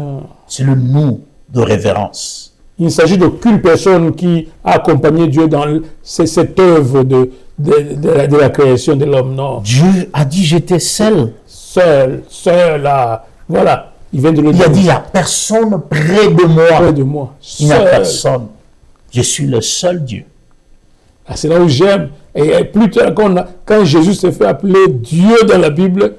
c'est le nous de révérence. Il ne s'agit d'aucune personne qui a accompagné Dieu dans cette œuvre de la création de l'homme, non. Dieu a dit, j'étais seul. Seul, là. Voilà, il vient de le dire. Il a dit, il n'y a personne près de moi. Près de moi. Il n'y a personne. Je suis le seul Dieu. Ah, c'est là où j'aime. Et plus tard, quand Jésus s'est fait appeler Dieu dans la Bible,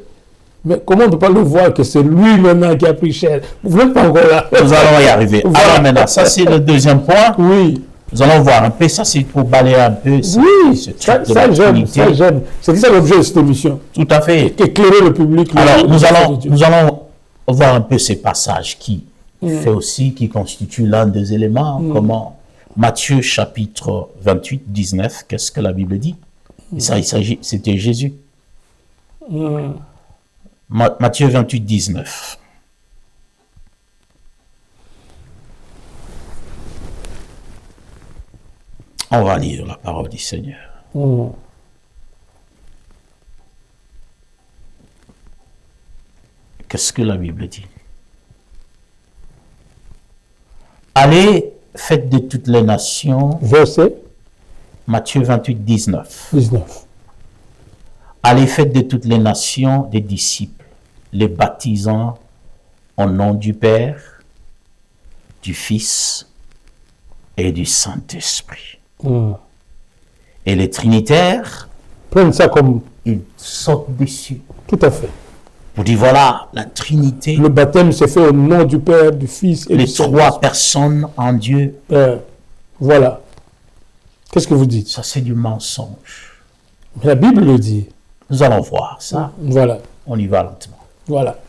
mais comment on ne peut pas le voir que c'est lui maintenant qui a pris chair? Vous n'êtes pas encore là. Nous allons y arriver. Voilà. Alors maintenant, ça c'est le deuxième point. Oui. Nous allons voir un peu, ça c'est pour balayer un peu. Oui, ça j'aime. C'est ça l'objet de cette émission. Tout à fait. Éclairer le public. Alors nous allons voir un peu ces passages qui constituent l'un des éléments, comment Matthieu chapitre 28, 19, qu'est-ce que la Bible dit? Et ça, c'était Jésus. Matthieu 28, 19. On va lire la parole du Seigneur. Qu'est-ce que la Bible dit? Allez, faites de toutes les nations. Verset Matthieu 28, 19. 19. Allez, faites de toutes les nations des disciples, les baptisant au nom du Père, du Fils et du Saint-Esprit. Et les trinitaires, prennent ça comme... ils sautent dessus. Tout à fait. Vous dites, voilà, la Trinité. Le baptême s'est fait au nom du Père, du Fils et les du Saint-Esprit. trois personnes en Dieu. Voilà. Qu'est-ce que vous dites? Ça, c'est du mensonge. Mais la Bible le dit. Nous allons voir ça. Voilà. On y va lentement. Voilà.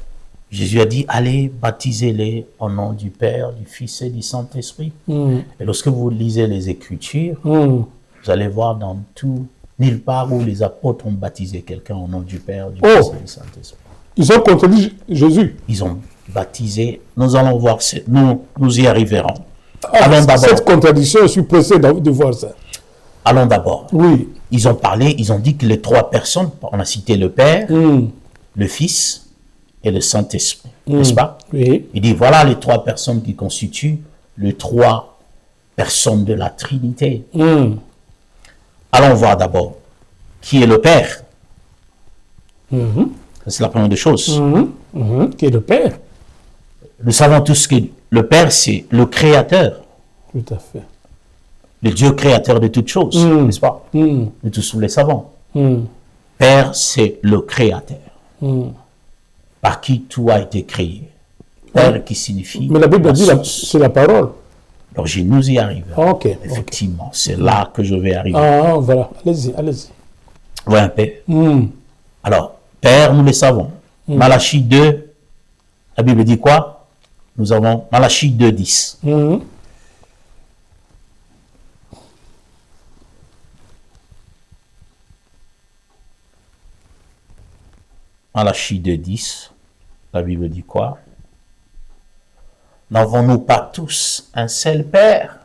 Jésus a dit, allez, baptisez-les au nom du Père, du Fils et du Saint-Esprit. Et lorsque vous lisez les Écritures, vous allez voir dans tout, nulle part où les apôtres ont baptisé quelqu'un au nom du Père, du Fils et du Saint-Esprit. Ils ont contredit Jésus. Ils ont baptisé. Nous allons voir, nous y arriverons. Allons d'abord. Cette contradiction, je suis pressé de voir ça. Allons d'abord. Oui. Ils ont parlé, ils ont dit que les trois personnes, on a cité le Père, le Fils et le Saint-Esprit, n'est-ce pas? Oui. Il dit, voilà les trois personnes qui constituent les trois personnes de la Trinité. Allons voir d'abord qui est le Père. C'est la première des choses. Qui est le Père. Nous savons tous que le Père, c'est le Créateur. Tout à fait. Le Dieu créateur de toutes choses, n'est-ce pas? Nous tous les savons. Père, c'est le Créateur. Par qui tout a été créé. Père qui signifie... Mais la Bible dit c'est la parole. Alors, nous y arrivons. Ok. Effectivement, c'est là que je vais arriver. Ah, voilà. Allez-y, allez-y. Oui, un peu. Alors, Père, nous le savons. Malachie 2, la Bible dit quoi? Nous avons Malachie 2, 10. Malachie 2, 10. La Bible dit quoi? N'avons-nous pas tous un seul Père?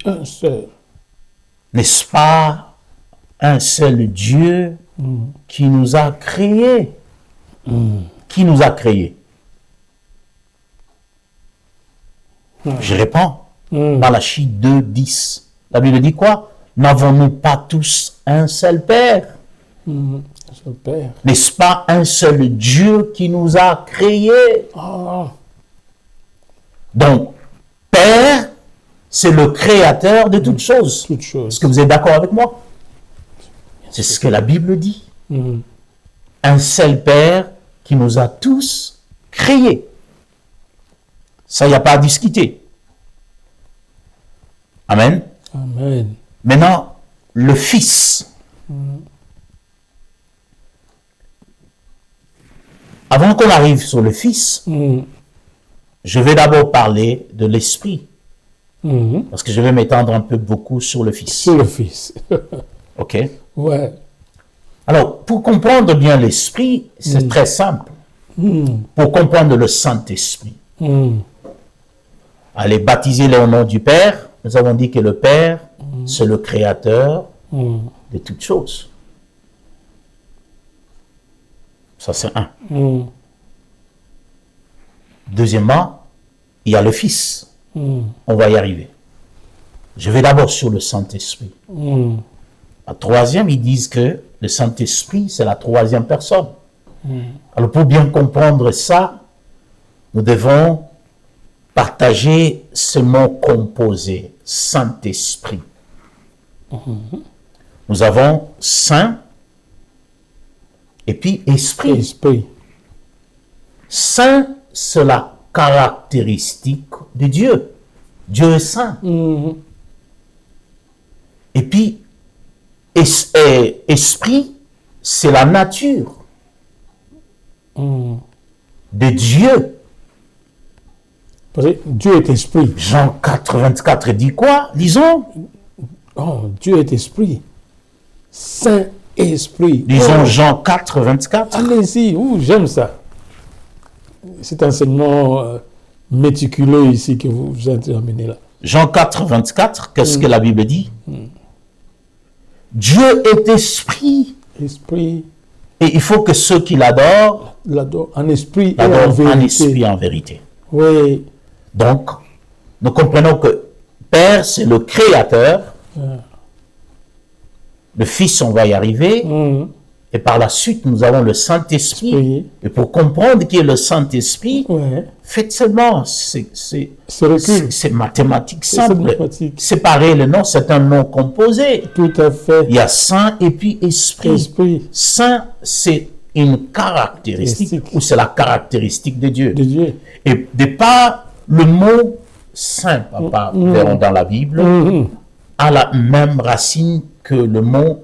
Un seul. N'est-ce pas un seul Dieu qui nous a créés? Qui nous a créés? Je réponds. Malachie 2, 10. La Bible dit quoi? N'avons-nous pas tous un seul Père? N'est-ce pas un seul Dieu qui nous a créés? Donc, Père, c'est le créateur de toutes choses. Est-ce que vous êtes d'accord avec moi? C'est ce que la Bible dit. Un seul Père qui nous a tous créés. Ça, il n'y a pas à discuter. Amen. Amen. Maintenant, le Fils. Avant qu'on arrive sur le Fils, je vais d'abord parler de l'Esprit. Parce que je vais m'étendre un peu beaucoup sur le Fils. Sur le Fils. OK? Ouais. Alors, pour comprendre bien l'Esprit, c'est très simple. Pour comprendre le Saint-Esprit. Allez, baptiser-les au nom du Père. Nous avons dit que le Père, c'est le Créateur de toutes choses. Ça, c'est un. Deuxièmement, il y a le Fils. On va y arriver. Je vais d'abord sur le Saint-Esprit. La troisième, ils disent que le Saint-Esprit, c'est la troisième personne. Alors, pour bien comprendre ça, nous devons partager ce mot composé, Saint-Esprit. Nous avons Saint et puis Esprit. Esprit. Saint, c'est la caractéristique de Dieu. Dieu est saint. Et puis, Esprit, c'est la nature de Dieu. Parce que Dieu est esprit. Jean 4, 24 dit quoi? Lisons. Oh, Dieu est esprit. Saint-Esprit. Lisons Jean 4, 24. Allez-y, j'aime ça. Cet enseignement méticuleux ici que vous amenez là. Jean 4, 24, qu'est-ce que la Bible dit? Dieu est esprit. Esprit. Et il faut que ceux qui l'adorent, en esprit et l'adorent en vérité. en esprit et en vérité. Oui. Donc, nous comprenons que Père, c'est le Créateur. Le Fils, on va y arriver. Et par la suite, nous avons le Saint-Esprit. Oui. Et pour comprendre qui est le Saint-Esprit, faites seulement, c'est mathématique simple. Séparer le nom, c'est un nom composé. Tout à fait. Il y a Saint et puis Esprit. Saint, c'est une caractéristique, ou c'est la caractéristique de Dieu. Et de par le mot Saint, papa, verrons dans la Bible, a la même racine que le mot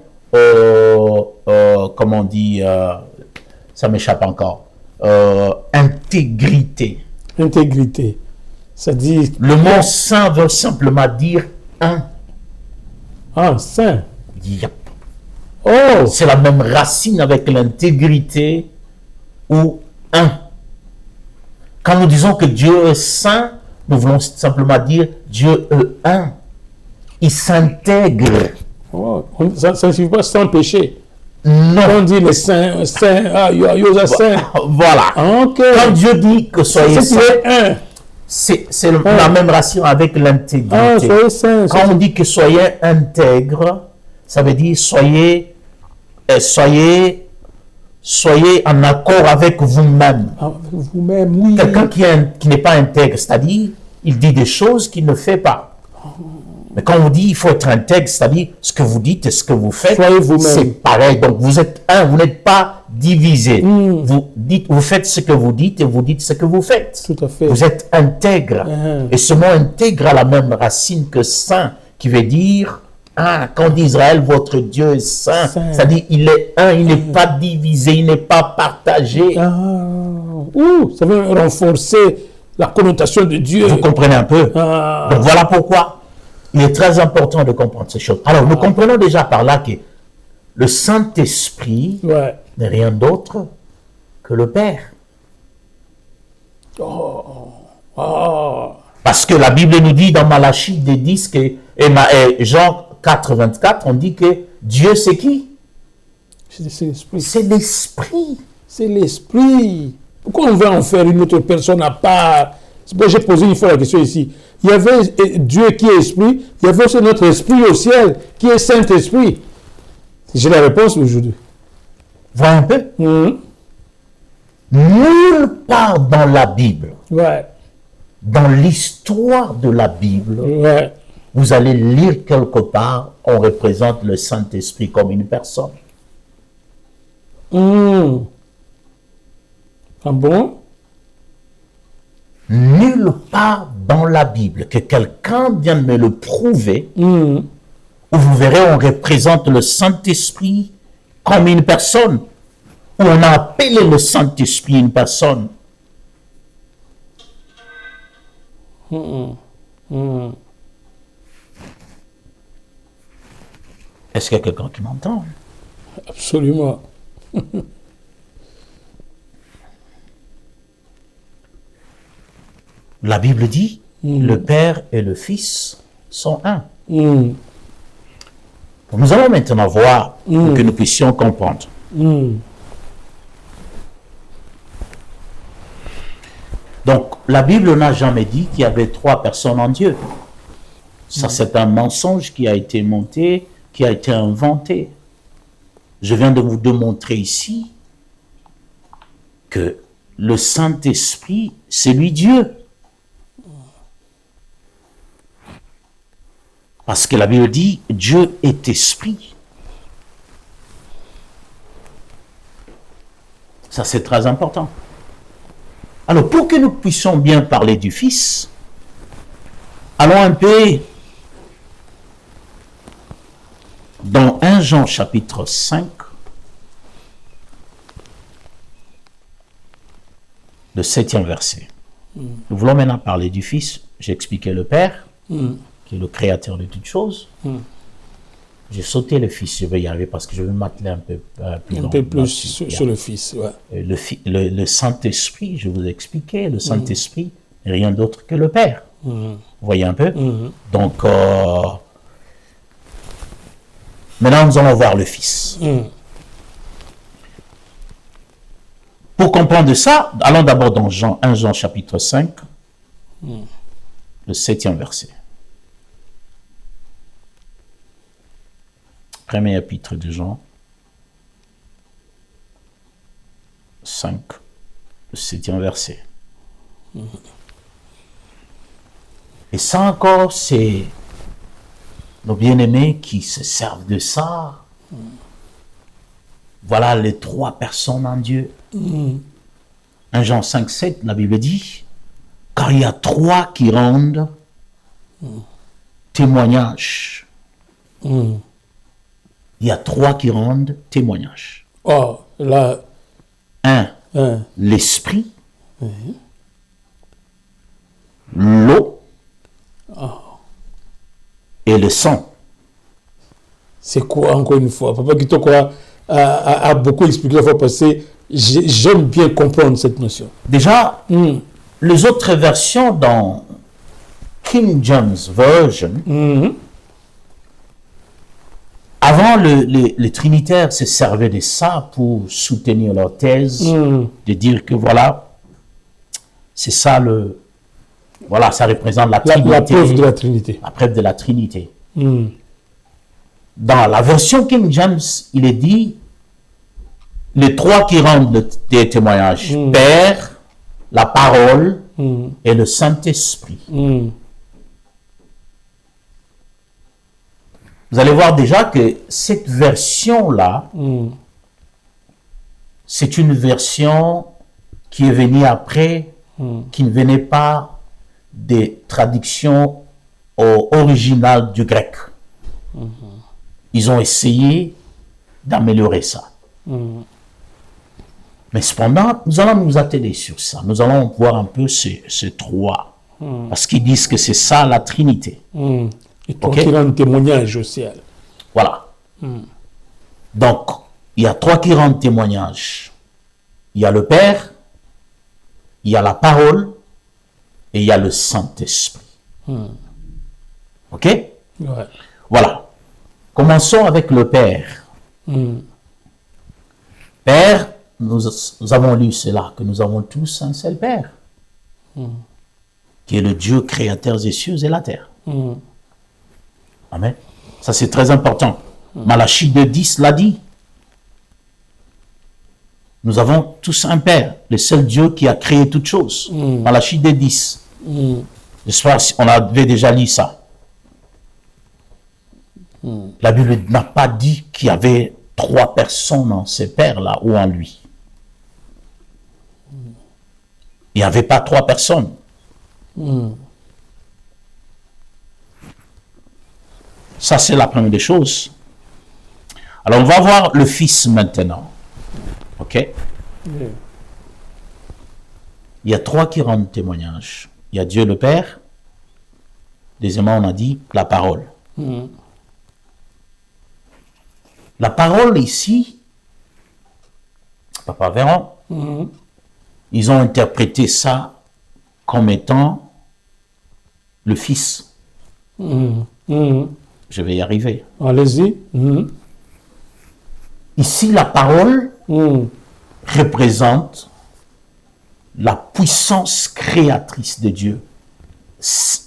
comment on dit, ça m'échappe encore, intégrité. Intégrité. Ça dit... Le mot saint veut simplement dire un. Ah, saint. Yep. Oh! C'est la même racine avec l'intégrité ou un. Quand nous disons que Dieu est saint, nous voulons simplement dire Dieu est un. Il s'intègre. Oh, ça ne signifie pas sans péché. Non. On dit les saints, saint, you're saint. Voilà. Okay. Quand Dieu dit que soyez saints, c'est la même racine avec l'intégrité. Soyez saints. Quand on dit que soyez intègre, ça veut dire soyez en accord avec vous-même. Vous-même, oui. Quelqu'un qui n'est pas intègre, c'est-à-dire, il dit des choses qu'il ne fait pas. Mais quand on dit il faut être intègre, c'est-à-dire ce que vous dites et ce que vous faites, c'est pareil. Donc vous êtes un, vous n'êtes pas divisé. Vous faites ce que vous dites et vous dites ce que vous faites. Tout à fait. Vous êtes intègre. Et ce mot intègre a la même racine que saint, qui veut dire quand on dit Israël, votre Dieu est saint. C'est-à-dire il est un, il n'est pas divisé, il n'est pas partagé. Ça veut renforcer la connotation de Dieu. Vous comprenez un peu? Donc voilà pourquoi il est très important de comprendre ces choses. Alors, nous comprenons déjà par là que le Saint-Esprit n'est rien d'autre que le Père. Parce que la Bible nous dit dans Malachie 10 et Jean 4, 24, on dit que Dieu c'est qui? C'est l'Esprit. C'est l'Esprit. C'est l'Esprit. Pourquoi on veut en faire une autre personne à part? C'est pourquoi j'ai posé une fois la question ici. Il y avait Dieu qui est esprit, il y avait aussi notre esprit au ciel, qui est Saint-Esprit. J'ai la réponse aujourd'hui. Voyez un peu. Nulle part dans la Bible, dans l'histoire de la Bible, vous allez lire quelque part, on représente le Saint-Esprit comme une personne. Ah bon? Nulle part dans la Bible, que quelqu'un vienne me le prouver, où vous verrez, on représente le Saint-Esprit comme une personne, où on a appelé le Saint-Esprit une personne. Est-ce qu'il y a quelqu'un qui m'entend? Absolument. La Bible dit, le Père et le Fils sont un. Nous allons maintenant voir pour que nous puissions comprendre. Donc, la Bible n'a jamais dit qu'il y avait 3 personnes en Dieu. Ça, c'est un mensonge qui a été monté, qui a été inventé. Je viens de vous démontrer ici que le Saint-Esprit, c'est lui Dieu. Parce que la Bible dit, Dieu est esprit. Ça, c'est très important. Alors, pour que nous puissions bien parler du Fils, allons un peu dans 1 Jean chapitre 5, le 7e verset. Nous voulons maintenant parler du Fils. J'ai expliqué le Père, qui est le créateur de toutes choses. J'ai sauté le Fils, je vais y arriver parce que je vais m'atteler un peu plus sur le Fils. Le Saint-Esprit, je vous ai expliqué, le Saint-Esprit n'est rien d'autre que le Père. Vous voyez un peu? Donc, maintenant, nous allons voir le Fils. Pour comprendre ça, allons d'abord dans 1 Jean chapitre 5, le 7e verset. Premier épître de Jean 5, le 7e verset. Et ça encore, c'est nos bien-aimés qui se servent de ça. Voilà les 3 personnes en Dieu. 1 Jean 5, 7, la Bible dit, car il y a 3 qui rendent témoignage. Il y a 3 qui rendent témoignage. Oh, là. 1, l'esprit, l'eau et le sang. C'est quoi, encore une fois? Papa Kitoko a beaucoup expliqué la fois passée. J'aime bien comprendre cette notion. Déjà, les autres versions dans King James Version, avant, les trinitaires se servaient de ça pour soutenir leur thèse, de dire que voilà, c'est ça voilà, ça représente la Trinité. La preuve de la Trinité. La preuve de la Trinité. Dans la version King James, il est dit, les 3 qui rendent des témoignages, Père, la parole et le Saint-Esprit. Vous allez voir déjà que cette version-là, c'est une version qui est venue après, qui ne venait pas des traductions originales du grec. Ils ont essayé d'améliorer ça. Mais cependant, nous allons nous atteler sur ça. Nous allons voir un peu ces 3. Parce qu'ils disent que c'est ça la Trinité. Et donc, il rend témoignage aussi. Voilà. Donc, il y a 3 qui rendent témoignage. Il y a le Père, il y a la parole et il y a le Saint-Esprit. OK? Ouais. Voilà. Commençons avec le Père. Père, nous avons lu cela, que nous avons tous un seul Père, qui est le Dieu créateur des cieux et la terre. Amen. Ça, c'est très important. Malachie 2:10 l'a dit. Nous avons tous un Père, le seul Dieu qui a créé toutes choses. Malachie 2:10. J'espère qu'on avait déjà lu ça. La Bible n'a pas dit qu'il y avait 3 personnes en ce Père-là ou en lui. Il n'y avait pas 3 personnes. Ça, c'est la première des choses. Alors, on va voir le Fils maintenant. OK? Il y a 3 qui rendent témoignage. Il y a Dieu le Père. Deuxièmement, on a dit la parole. La parole ici, Papa Véran, ils ont interprété ça comme étant le Fils. Je vais y arriver. Allez-y. Ici, la parole représente la puissance créatrice de Dieu.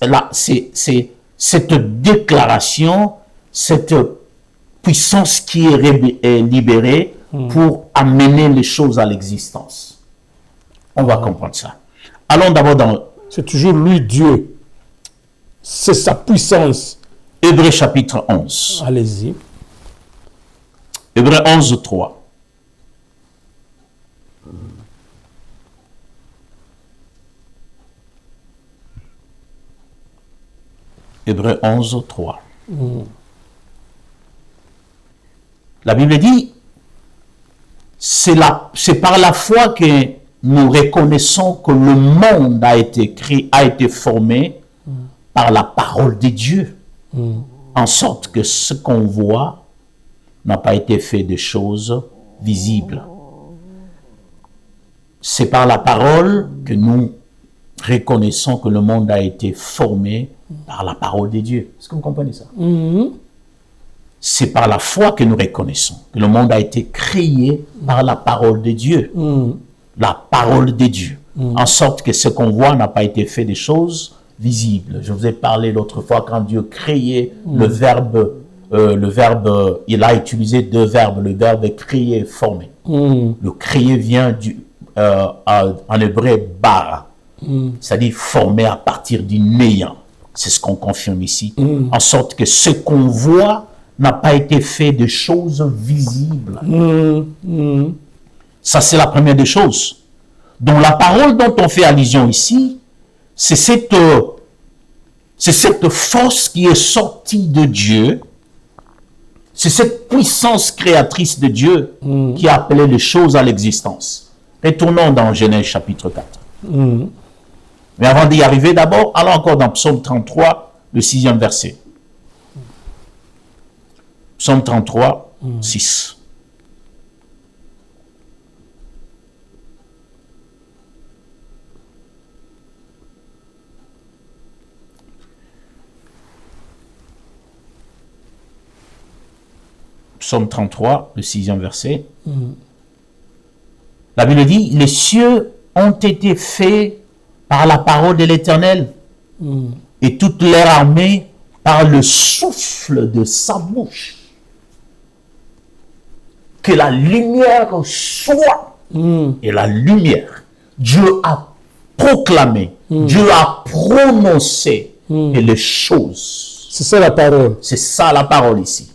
Là, c'est cette déclaration, cette puissance qui est libérée pour amener les choses à l'existence. On va comprendre ça. Allons d'abord dans... C'est toujours lui, Dieu. C'est sa puissance. Hébreux chapitre 11. Allez-y. Hébreux 11, 3. Hébreux 11, 3. La Bible dit, c'est par la foi que nous reconnaissons que le monde a été créé, a été formé par la parole de Dieu, en sorte que ce qu'on voit n'a pas été fait de choses visibles. C'est par la parole que nous reconnaissons que le monde a été formé par la parole de Dieu. Est-ce que vous comprenez ça? C'est par la foi que nous reconnaissons que le monde a été créé par la parole de Dieu. La parole de Dieu. En sorte que ce qu'on voit n'a pas été fait des choses visibles. Je vous ai parlé l'autre fois quand Dieu créait le verbe, il a utilisé deux verbes, le verbe créer et former. Le créer vient en hébreu bara, c'est-à-dire former à partir du néant. C'est ce qu'on confirme ici. En sorte que ce qu'on voit n'a pas été fait de choses visibles. Ça, c'est la première des choses. Donc, la parole dont on fait allusion ici, c'est cette force qui est sortie de Dieu, c'est cette puissance créatrice de Dieu qui a appelé les choses à l'existence. Retournons dans Genèse chapitre 4. Mais avant d'y arriver, d'abord, allons encore dans Psaume 33, le 6e verset. Psaume 33, 6. Psaume 33, le 6e verset. La Bible dit, les cieux ont été faits par la parole de l'Éternel et toute leur armée par le souffle de sa bouche. Que la lumière soit. Et la lumière, Dieu a proclamé, Dieu a prononcé et les choses. C'est ça la parole. C'est ça la parole ici,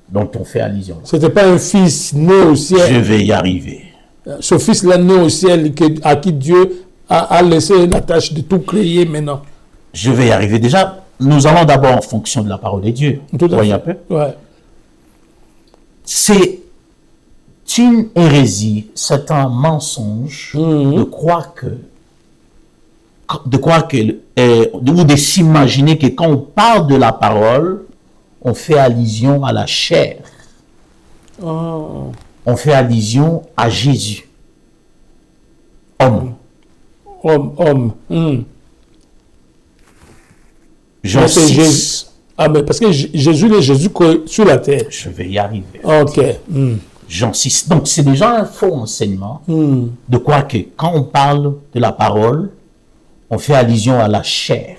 dont on fait allusion. Ce n'était pas un fils né au ciel. Je vais y arriver. Ce fils-là né au ciel à qui Dieu a laissé la tâche de tout créer maintenant. Je vais y arriver. Déjà, nous allons d'abord en fonction de la parole de Dieu. Tout à fait. Un peu. Ouais. C'est une hérésie, c'est un mensonge de croire ou de s'imaginer que quand on parle de la parole, on fait allusion à la chair. On fait allusion à Jésus. Homme. Homme. Jean 6. Mais parce que Jésus est Jésus sur la terre. Je vais y arriver. Ok. Jean 6. Donc, c'est déjà un faux enseignement de quoi que quand on parle de la parole, on fait allusion à la chair.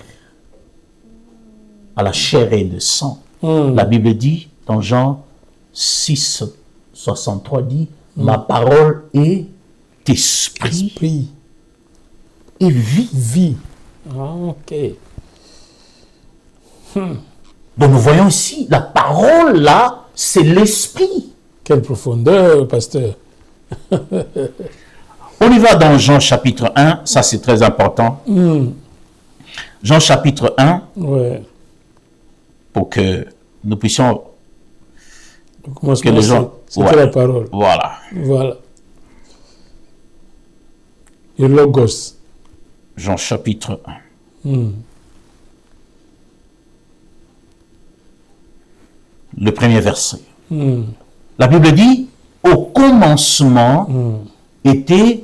À la chair et le sang. La Bible dit, dans Jean 6, 63, dit, ma parole est esprit et vie. Ok. Donc, nous voyons ici, la parole, là, c'est l'esprit. Quelle profondeur, pasteur. On y va dans Jean chapitre 1, ça c'est très important. Jean chapitre 1, pour que nous puissions... Que les gens... C'était la parole. Voilà. Et Logos. Jean chapitre 1. Le premier verset. La Bible dit, au commencement était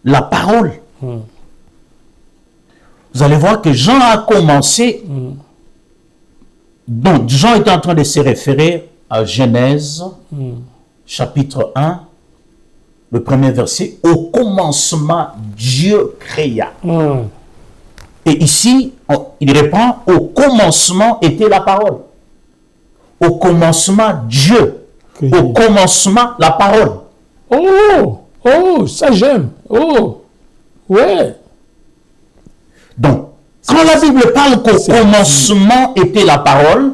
la parole. Vous allez voir que Jean a commencé, donc Jean était en train de se référer à Genèse, chapitre 1, le premier verset, au commencement Dieu créa. Et ici, il répond, au commencement était la parole. Au commencement, Dieu. Au commencement, la parole. Oh, ça j'aime. Oh, ouais. Donc, quand la Bible parle qu'au commencement était la parole,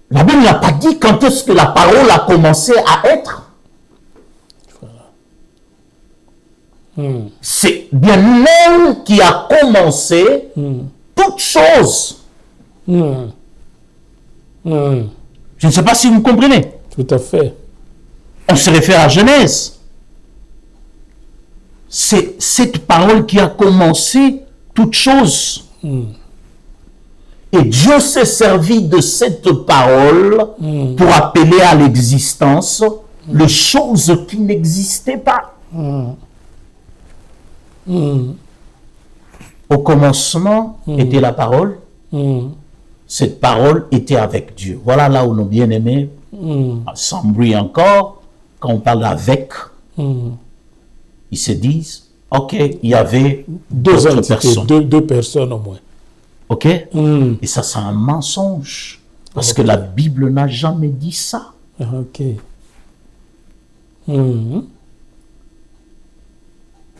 la Bible n'a pas dit quand est-ce que la parole a commencé à être. C'est bien elle qui a commencé toutes choses. Je ne sais pas si vous comprenez. Tout à fait. On se réfère à Genèse. C'est cette parole qui a commencé toutes choses. Et Dieu s'est servi de cette parole pour appeler à l'existence les choses qui n'existaient pas. Au commencement était la parole. Cette parole était avec Dieu. Voilà là où nos bien-aimés s'embrouillent encore. Quand on parle d'avec, ils se disent, ok, il y avait deux personnes. Deux personnes au moins. Ok? Et ça, c'est un mensonge. Parce que la Bible n'a jamais dit ça. Ok.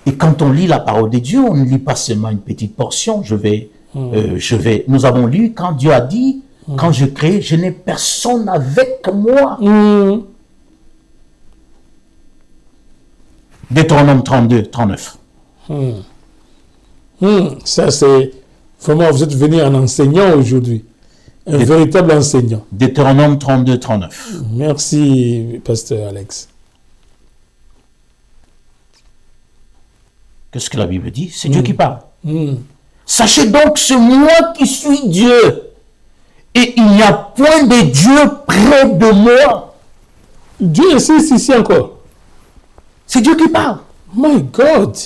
Et quand on lit la parole de Dieu, on ne lit pas seulement une petite portion. Nous avons lu quand Dieu a dit, quand je crée, je n'ai personne avec moi. Deutéronome 32, 39. Ça, c'est vraiment, vous êtes venu un enseignant aujourd'hui. Un véritable enseignant. Deutéronome 32, 39. Merci, pasteur Alex. Qu'est-ce que la Bible dit? C'est Dieu qui parle. Sachez donc, c'est moi qui suis Dieu. Et il n'y a point de Dieu près de moi. Dieu insiste ici encore. C'est Dieu qui parle. My God.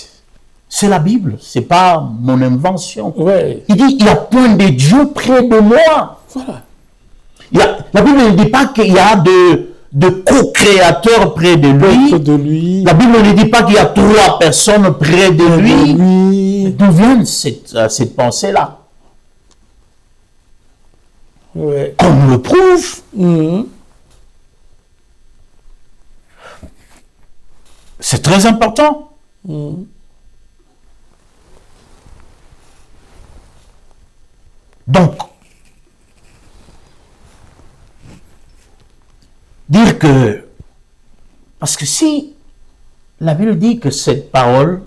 C'est la Bible, c'est pas mon invention. Ouais. Il dit, il n'y a point de Dieu près de moi. Voilà. La Bible ne dit pas qu'il y a de co-créateurs près de lui. La Bible ne dit pas qu'il y a 3 personnes près de lui. D'où vient cette pensée-là? Ouais. On nous le prouve. C'est très important. Donc, dire que, parce que si la Bible dit que cette parole,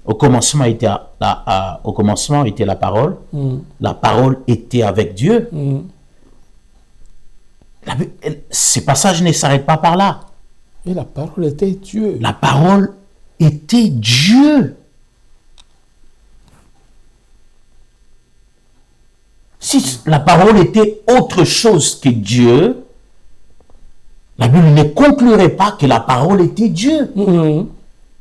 au commencement était la parole, la parole était avec Dieu, ces passages ne s'arrêtent pas par là. Et la parole était Dieu. La parole était Dieu. Si la parole était autre chose que Dieu, la Bible ne conclurait pas que la parole était Dieu.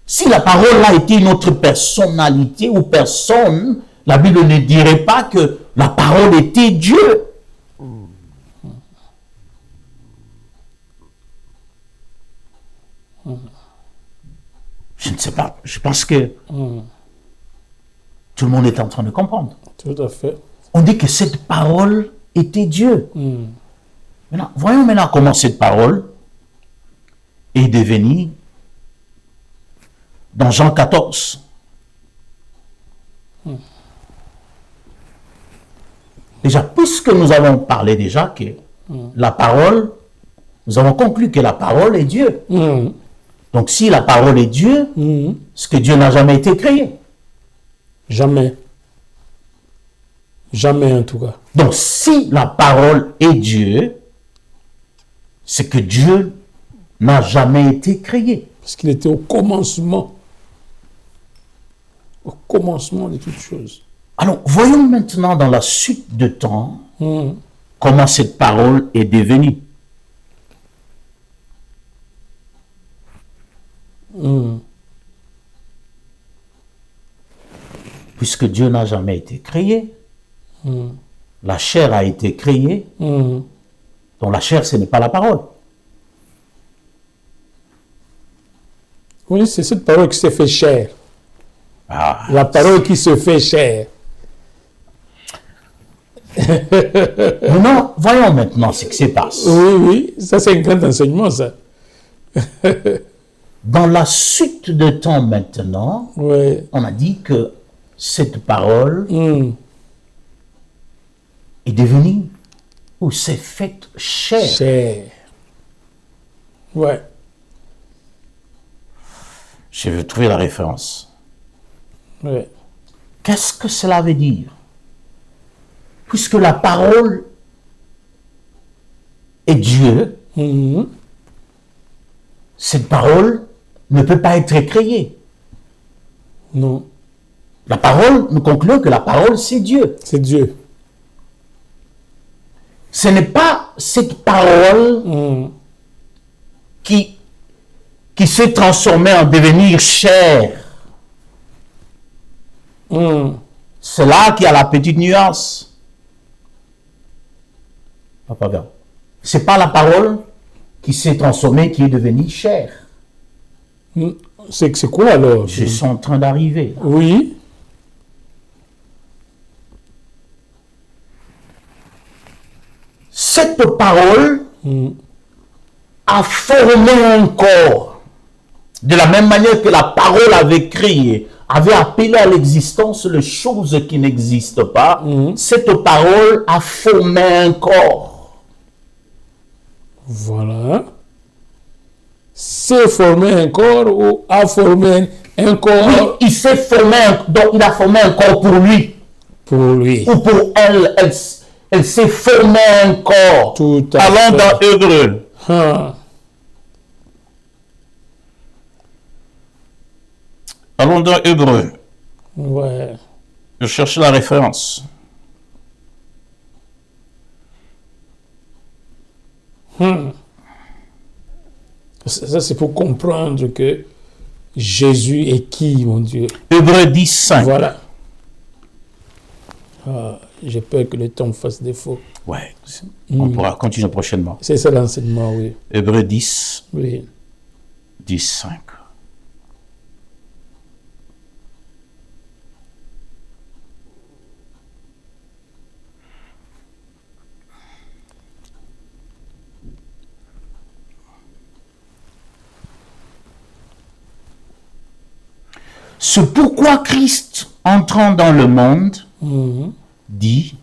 Si la parole a été une autre personnalité ou personne, la Bible ne dirait pas que la parole était Dieu. Je ne sais pas. Je pense que tout le monde est en train de comprendre. Tout à fait. On dit que cette parole était Dieu. Maintenant, voyons maintenant comment cette parole est devenue dans Jean 14. Déjà, puisque nous avons parlé déjà que la parole, nous avons conclu que la parole est Dieu. Donc, si la parole est Dieu, c'est que Dieu n'a jamais été créé. Jamais. Jamais en tout cas. Donc, si la parole est Dieu, c'est que Dieu n'a jamais été créé. Parce qu'il était au commencement. Au commencement de toutes choses. Alors, voyons maintenant dans la suite de temps comment cette parole est devenue. Puisque Dieu n'a jamais été créé, la chair a été créée, donc la chair, ce n'est pas la parole. Oui, c'est cette parole qui s'est fait chair. La parole qui se fait chair. Non, voyons maintenant ce qui se passe. Oui, ça c'est un grand enseignement, ça. Dans la suite de temps maintenant, on a dit que cette parole est devenue ou s'est faite chair. Chair. Ouais. Je vais trouver la référence. Ouais. Qu'est-ce que cela veut dire? Puisque la parole est Dieu, cette parole ne peut pas être créée. Non. La parole, nous concluons que la parole, c'est Dieu. C'est Dieu. Ce n'est pas cette parole qui s'est transformée en devenir chair. C'est là qu'il y a la petite nuance. Papa Gab. C'est pas la parole qui s'est transformée, qui est devenue chair. C'est quoi alors? Je suis en train d'arriver. Oui. Cette parole a formé un corps. De la même manière que la parole avait créé, avait appelé à l'existence les choses qui n'existent pas, cette parole a formé un corps. Voilà. C'est formé un corps ou a formé un corps? Oui, il s'est formé, donc il a formé un corps pour lui. Pour lui. Ou pour elle, elle s'est formé un corps. Tout à Allons fait. dans Hébreu. Allons dans Hébreu. Ouais. Je cherche la référence. Ça, c'est pour comprendre que Jésus est qui, mon Dieu? Hébreu 10, 5. Voilà. J'ai peur que le temps me fasse défaut. Ouais. On pourra continuer prochainement. C'est ça l'enseignement, oui. Hébreu 10, Oui. 10, 5. C'est pourquoi Christ, entrant dans le monde, dit,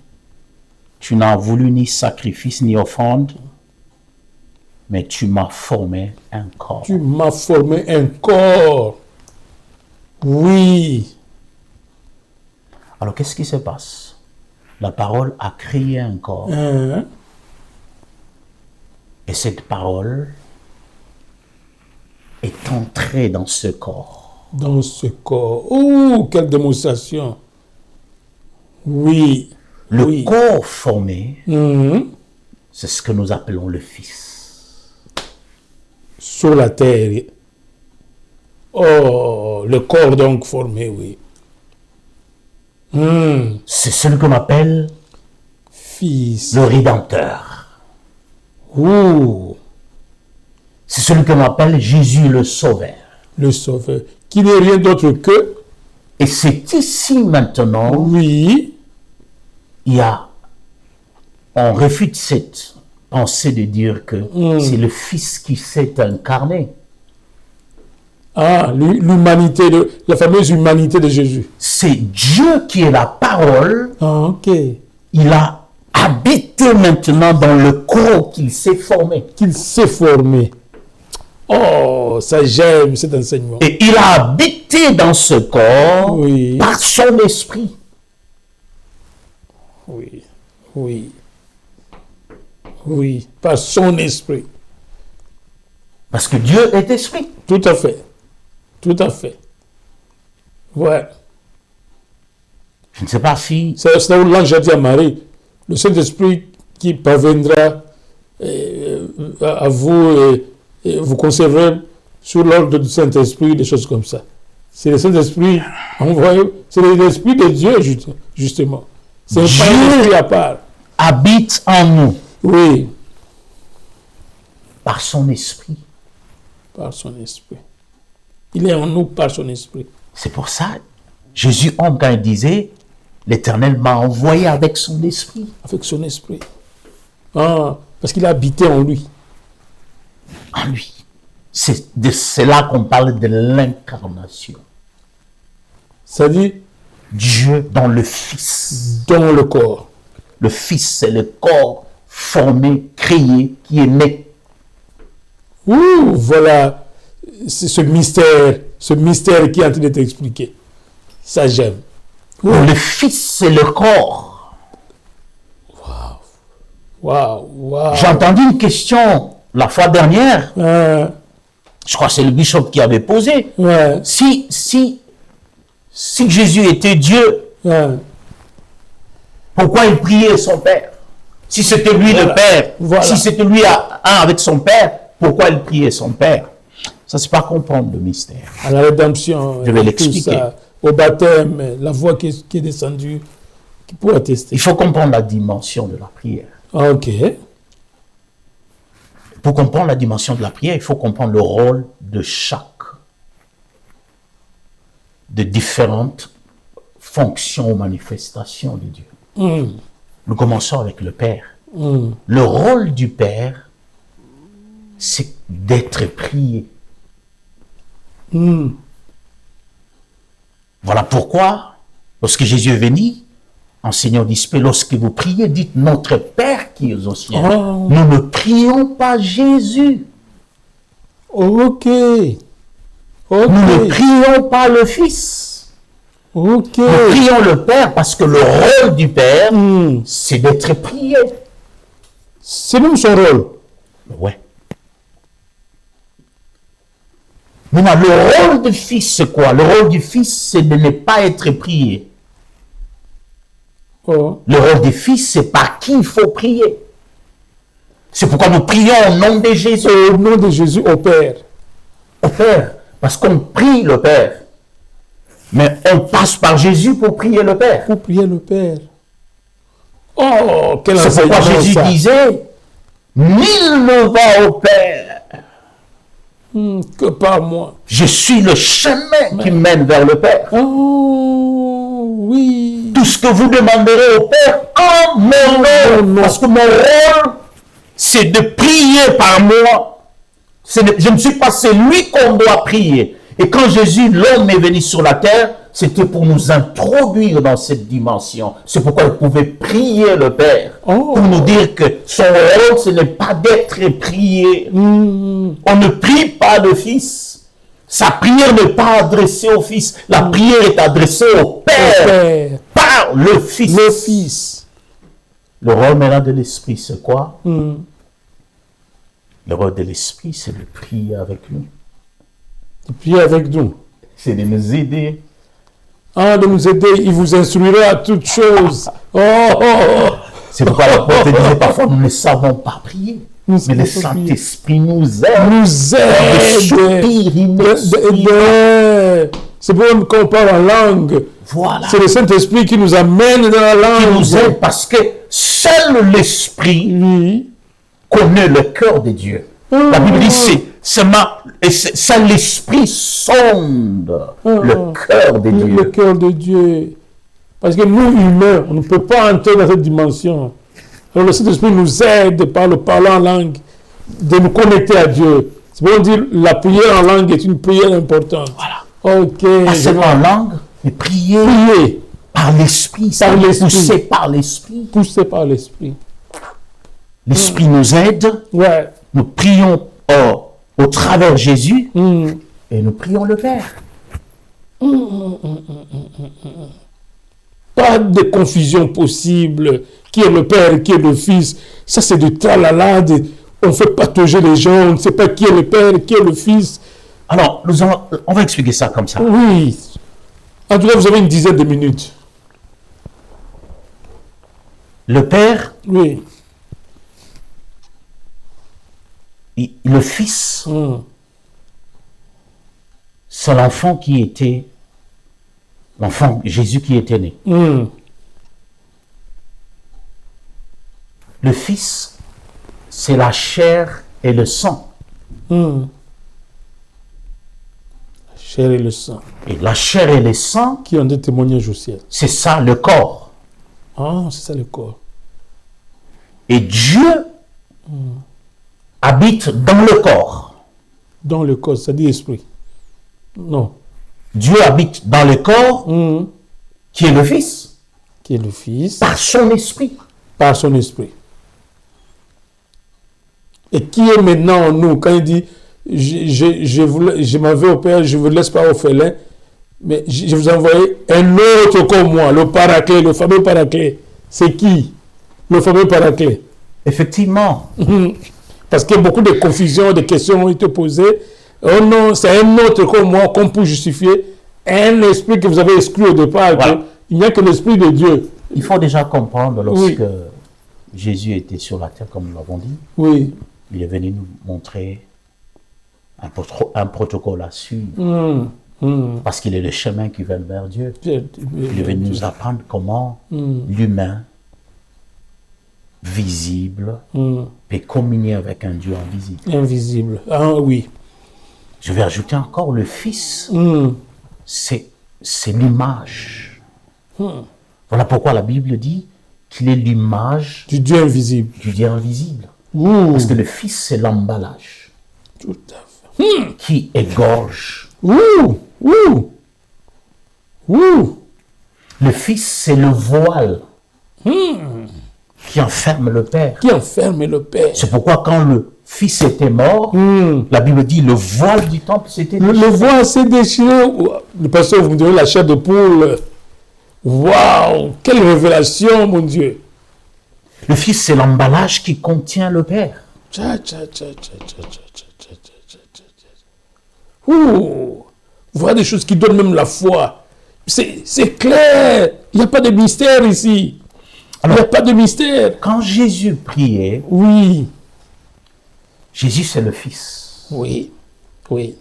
tu n'as voulu ni sacrifice ni offrande, mais tu m'as formé un corps. Tu m'as formé un corps. Oui. Alors qu'est-ce qui se passe? La parole a créé un corps. Et cette parole est entrée dans ce corps. Dans ce corps. Oh, quelle démonstration. Oui. Le corps formé, c'est ce que nous appelons le Fils. Sur la terre. Oh, le corps donc formé, oui. C'est celui qu'on appelle Fils. le Rédempteur. Oh. C'est celui qu'on appelle Jésus le Sauveur. Le Sauveur. Qui n'est rien d'autre que... Et c'est ici maintenant, oui, on réfute cette pensée de dire que c'est le Fils qui s'est incarné. Ah, l'humanité, la fameuse humanité de Jésus. C'est Dieu qui est la parole. Ah, ok. Il a habité maintenant dans le corps qu'il s'est formé. Qu'il s'est formé. Oh, ça j'aime cet enseignement. Et il a habité dans ce corps par son esprit. Oui, oui, oui, par son esprit. Parce que Dieu est esprit. Tout à fait, tout à fait. Ouais. Je ne sais pas si... C'est là où l'ange a dit à Marie, le Saint-Esprit qui parviendra à vous et vous conserverez sur l'ordre du Saint-Esprit, des choses comme ça. C'est le Saint-Esprit envoyé, c'est l'Esprit de Dieu, justement. C'est un esprit à part. Habite en nous. Oui. Par son esprit. Par son esprit. Il est en nous par son esprit. C'est pour ça, Jésus, quand il disait, l'Éternel m'a envoyé avec son esprit. Avec son esprit. Ah, parce qu'il a habité en lui. En lui. C'est là qu'on parle de l'incarnation. C'est-à-dire Dieu dans le Fils. Dans le corps. Le Fils, c'est le corps formé, créé, qui est né. Ouh, voilà, c'est ce mystère qui est en train d'être expliqué. Ça, j'aime. Le Fils, c'est le corps. Waouh. J'ai entendu une question la fois dernière. Je crois que c'est le bishop qui avait posé. Si Jésus était Dieu, pourquoi il priait son Père? Si c'était lui le Père, si c'était lui un avec son Père, pourquoi il priait son Père? Ça, c'est pas comprendre le mystère. À la rédemption. Je vais l'expliquer. au baptême, la voix qui est descendue, qui peut attester. Il faut comprendre la dimension de la prière. Ah, ok. Pour comprendre la dimension de la prière, il faut comprendre le rôle de chaque de différentes fonctions ou manifestations de Dieu. Nous commençons avec le Père. Le rôle du Père, c'est d'être prié. Voilà pourquoi, lorsque Jésus est venu, enseignant d'Ispé, lorsque vous priez, dites notre Père qui est aux cieux. Nous ne prions pas Jésus. Ok. Nous ne prions pas le Fils. Ok. Nous prions le Père parce que le rôle du Père, c'est d'être prié. C'est même son rôle. Ouais. Maintenant, le rôle du Fils, c'est quoi? Le rôle du Fils, c'est de ne pas être prié. Oh. Le rôle du Fils, c'est par qui il faut prier. C'est pourquoi nous prions au nom de Jésus. Au nom de Jésus, au Père. Au Père. Parce qu'on prie le Père. Mais on passe par Jésus pour prier le Père. Pour prier le Père. Oh, quel c'est pourquoi Jésus disait, nul ne va au Père. Que par moi. Je suis le chemin qui mène vers le Père. Oh, oui. Tout ce que vous demanderez au Père en mon nom. Parce que mon rôle, c'est de prier par moi. Je ne suis pas celui qu'on doit prier. Et quand Jésus, l'homme, est venu sur la terre, c'était pour nous introduire dans cette dimension. C'est pourquoi il pouvait prier le Père. Pour nous dire que son rôle, ce n'est pas d'être prié. On ne prie pas le Fils. Sa prière n'est pas adressée au Fils. La prière est adressée au Père. Par le Fils. Le Fils. Le rôle maintenant de l'Esprit, c'est quoi? Le rôle de l'Esprit, c'est de prier avec nous. De prier avec nous. C'est de nous aider. Ah, de nous aider. Il vous instruira à toutes choses. C'est pourquoi l'apôtre disait parfois, nous ne savons pas prier. Mais le Saint-Esprit nous aide. Nous aide. C'est pour qu'on parle en langue. Voilà. C'est le Saint-Esprit qui nous amène dans la langue. Qui nous aide parce que seul l'Esprit connaît le cœur de Dieu. La Bible dit c'est l'Esprit sonde le cœur de Dieu. Le cœur de Dieu. Parce que nous, humains, on ne peut pas entrer dans cette dimension. Alors le Saint-Esprit nous aide par le parler en langue de nous connecter à Dieu. C'est pour dire la prière en langue est une prière importante. Voilà. Ok. Pas seulement en langue, mais prier par l'Esprit. Poussé par l'Esprit. Poussé par l'Esprit. L'Esprit nous aide. Ouais. Nous prions au travers de Jésus et nous prions le Père. Pas de confusion possible. Qui est le Père, qui est le Fils. Ça, c'est du tralala. On fait patauger les gens. On ne sait pas qui est le Père, qui est le Fils. Alors, on va expliquer ça comme ça. Oui. En tout cas, vous avez une dizaine de minutes. Le Père, oui. Le Fils, c'est l'enfant qui était, l'enfant Jésus qui était né. Le Fils, c'est la chair et le sang. La chair et le sang. Et la chair et le sang, qui ont des témoignages au ciel. C'est ça le corps. Ah, c'est ça le corps. Et Dieu habite dans le corps. Dans le corps, ça dit esprit. Non. Dieu habite dans le corps, qui est le Fils. Qui est le Fils. Par son esprit. Par son esprit. Et qui est maintenant en nous, quand il dit, je m'en vais au Père, je ne vous laisse pas orphelin, mais je vous envoie un autre comme moi, le Paraclet, le fameux Paraclet. C'est qui? Le fameux Paraclet. Effectivement. Parce que beaucoup de confusions, de questions ont été posées. Oh non, c'est un autre comme moi qu'on peut justifier un esprit que vous avez exclu au départ. Voilà. Il n'y a que l'esprit de Dieu. Il faut déjà comprendre lorsque Jésus était sur la terre, comme nous l'avons dit. Oui. Il est venu nous montrer un protocole à suivre. Parce qu'il est le chemin qui va vers Dieu. Il est venu nous apprendre comment l'humain visible peut communier avec un Dieu invisible. Invisible, ah oui. Je vais ajouter encore le Fils. C'est l'image. Voilà pourquoi la Bible dit qu'il est l'image du Dieu invisible. Du Dieu invisible. Parce que le Fils, c'est l'emballage. Tout à fait. Qui égorge. Le Fils, c'est le voile qui enferme le Père. Qui enferme le Père. C'est pourquoi quand le Fils était mort, la Bible dit le voile du temple s'était déchiré. Le voile s'est déchiré. Le pasteur, vous me donnez la chair de poule. Waouh! Quelle révélation, mon Dieu! Le Fils, c'est l'emballage qui contient le Père. Voilà des choses qui donnent même la foi. C'est clair. Il n'y a pas de mystère ici. Alors, il n'y a pas de mystère. Quand Jésus priait, oui. Jésus, c'est le Fils. Oui. Oui.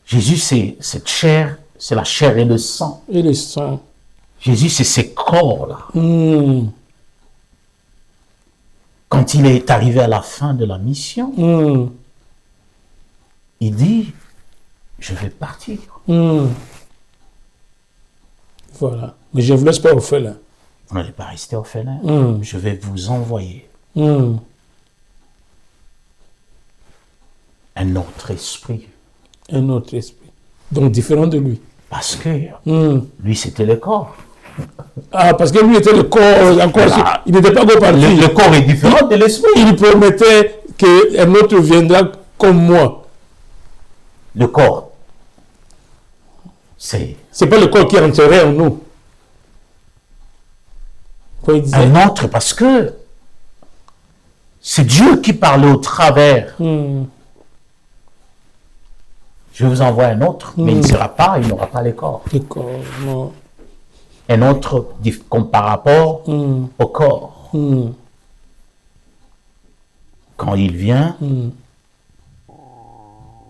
Jésus, c'est cette chair, c'est la chair et le sang. Et le sang. Jésus, c'est ces corps-là. Quand il est arrivé à la fin de la mission, il dit, je vais partir. Voilà. Mais je ne vous laisse pas orphelin. Vous n'allez pas rester orphelin. Je vais vous envoyer un autre esprit. Un autre esprit. Donc différent de lui. Parce que lui, c'était le corps. Ah, parce que lui était le corps, encore, il n'était pas encore parti. Le corps est différent de l'esprit. Il promettait qu'un autre viendra comme moi. Le corps, c'est pas le corps qui entrerait en nous. Un autre, parce que c'est Dieu qui parlait au travers. Je vous envoie un autre, mais il ne sera pas, il n'aura pas les corps. Les corps, non. Un autre comme par rapport au corps. Quand il vient,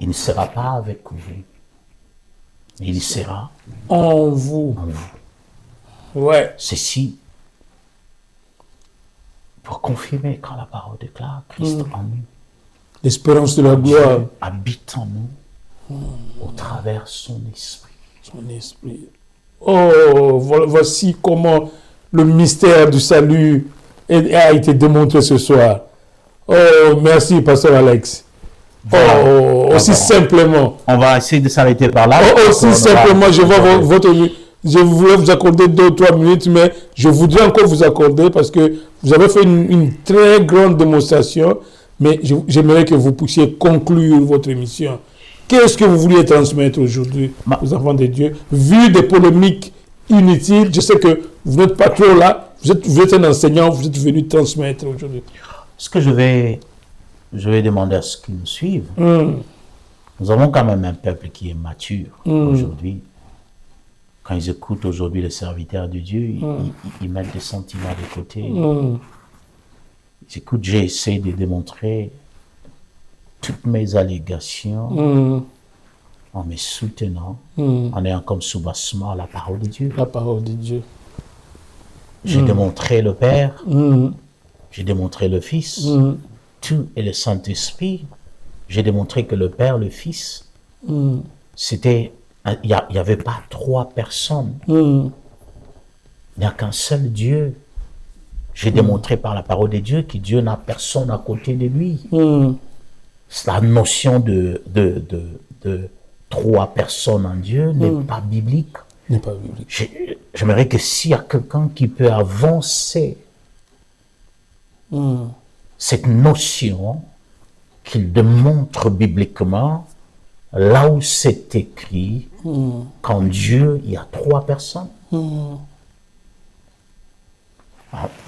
il ne sera pas avec vous. Il sera en vous. Ouais. Ceci pour confirmer quand la parole déclare Christ en nous. L'espérance de la gloire Dieu habite en nous au travers son esprit. Son esprit. Oh, voici comment le mystère du salut a été démontré ce soir. Oh, merci, Pasteur Alex. Oh, aussi simplement. On va essayer de s'arrêter par là. Oh, aussi simplement, je vois votre... Je voulais vous accorder 2 ou 3 minutes, mais je voudrais encore vous accorder parce que vous avez fait une très grande démonstration, mais j'aimerais que vous puissiez conclure votre émission. Qu'est-ce que vous vouliez transmettre aujourd'hui aux enfants de Dieu? Vu des polémiques inutiles, je sais que vous n'êtes pas trop là, vous êtes un enseignant, vous êtes venu transmettre aujourd'hui. Ce que je vais demander à ceux qui nous suivent, nous avons quand même un peuple qui est mature aujourd'hui. Quand ils écoutent aujourd'hui les serviteurs de Dieu, ils mettent des sentiments de côté. Ils écoutent, j'ai essayé de démontrer toutes mes allégations en me soutenant, en ayant comme soubassement la parole de Dieu. La parole de Dieu. J'ai démontré le Père, j'ai démontré le Fils, tout et le Saint-Esprit. J'ai démontré que le Père, le Fils, c'était... Il n'y avait pas 3 personnes. Il n'y a qu'un seul Dieu. J'ai démontré par la parole de Dieu que Dieu n'a personne à côté de lui. La notion de 3 personnes en Dieu n'est pas biblique. N'est pas biblique. J'aimerais que s'il y a quelqu'un qui peut avancer cette notion, qu'il démontre bibliquement, là où c'est écrit, qu'en Dieu, il y a 3 personnes.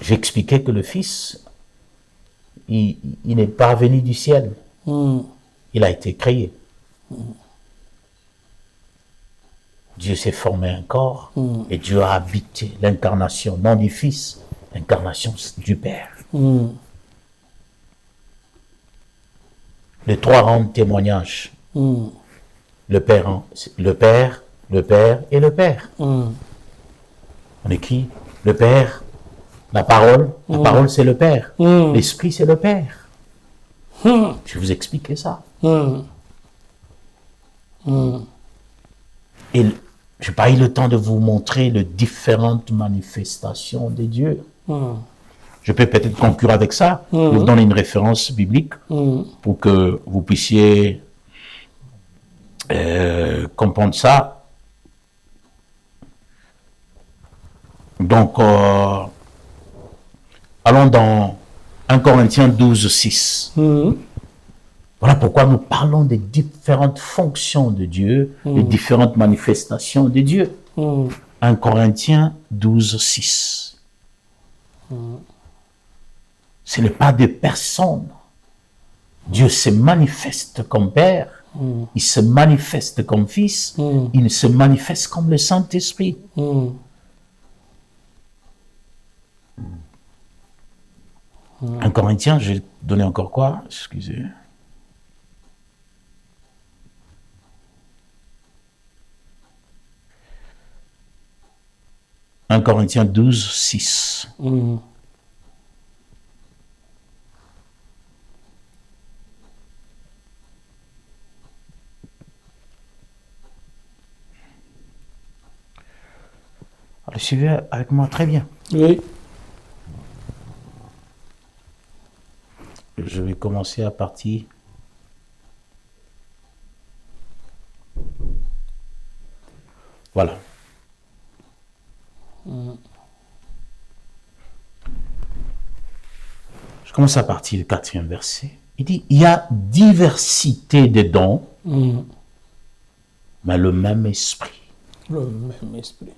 J'ai expliqué que le Fils, il n'est pas venu du ciel. Il a été créé. Dieu s'est formé un corps et Dieu a habité l'incarnation, non du Fils, l'incarnation du Père. Les 3 rendent témoignage. le Père et le Père. On est qui? Le Père. La parole c'est le Père. L'Esprit c'est le Père. Je vais vous expliquer ça. Et je n'ai pas eu le temps de vous montrer les différentes manifestations de Dieu. Je peux peut-être conclure avec ça. Je vous donne une référence biblique pour que vous puissiez comprendre ça. Donc, allons dans 1 Corinthiens 12, 6. Voilà pourquoi nous parlons des différentes fonctions de Dieu, les différentes manifestations de Dieu. 1 Corinthiens 12, 6. Ce n'est pas des personnes. Dieu se manifeste comme Père, il se manifeste comme Fils, il se manifeste comme le Saint-Esprit. 1 Corinthiens, j'ai donné encore quoi? Excusez. « 1 Corinthiens 12, 6. Alors, suivez avec moi très bien. Oui. Je vais commencer à partir. Voilà. Je commence à partir du 4e verset. Il dit, il y a diversité de dons, mais le même esprit. Le même esprit.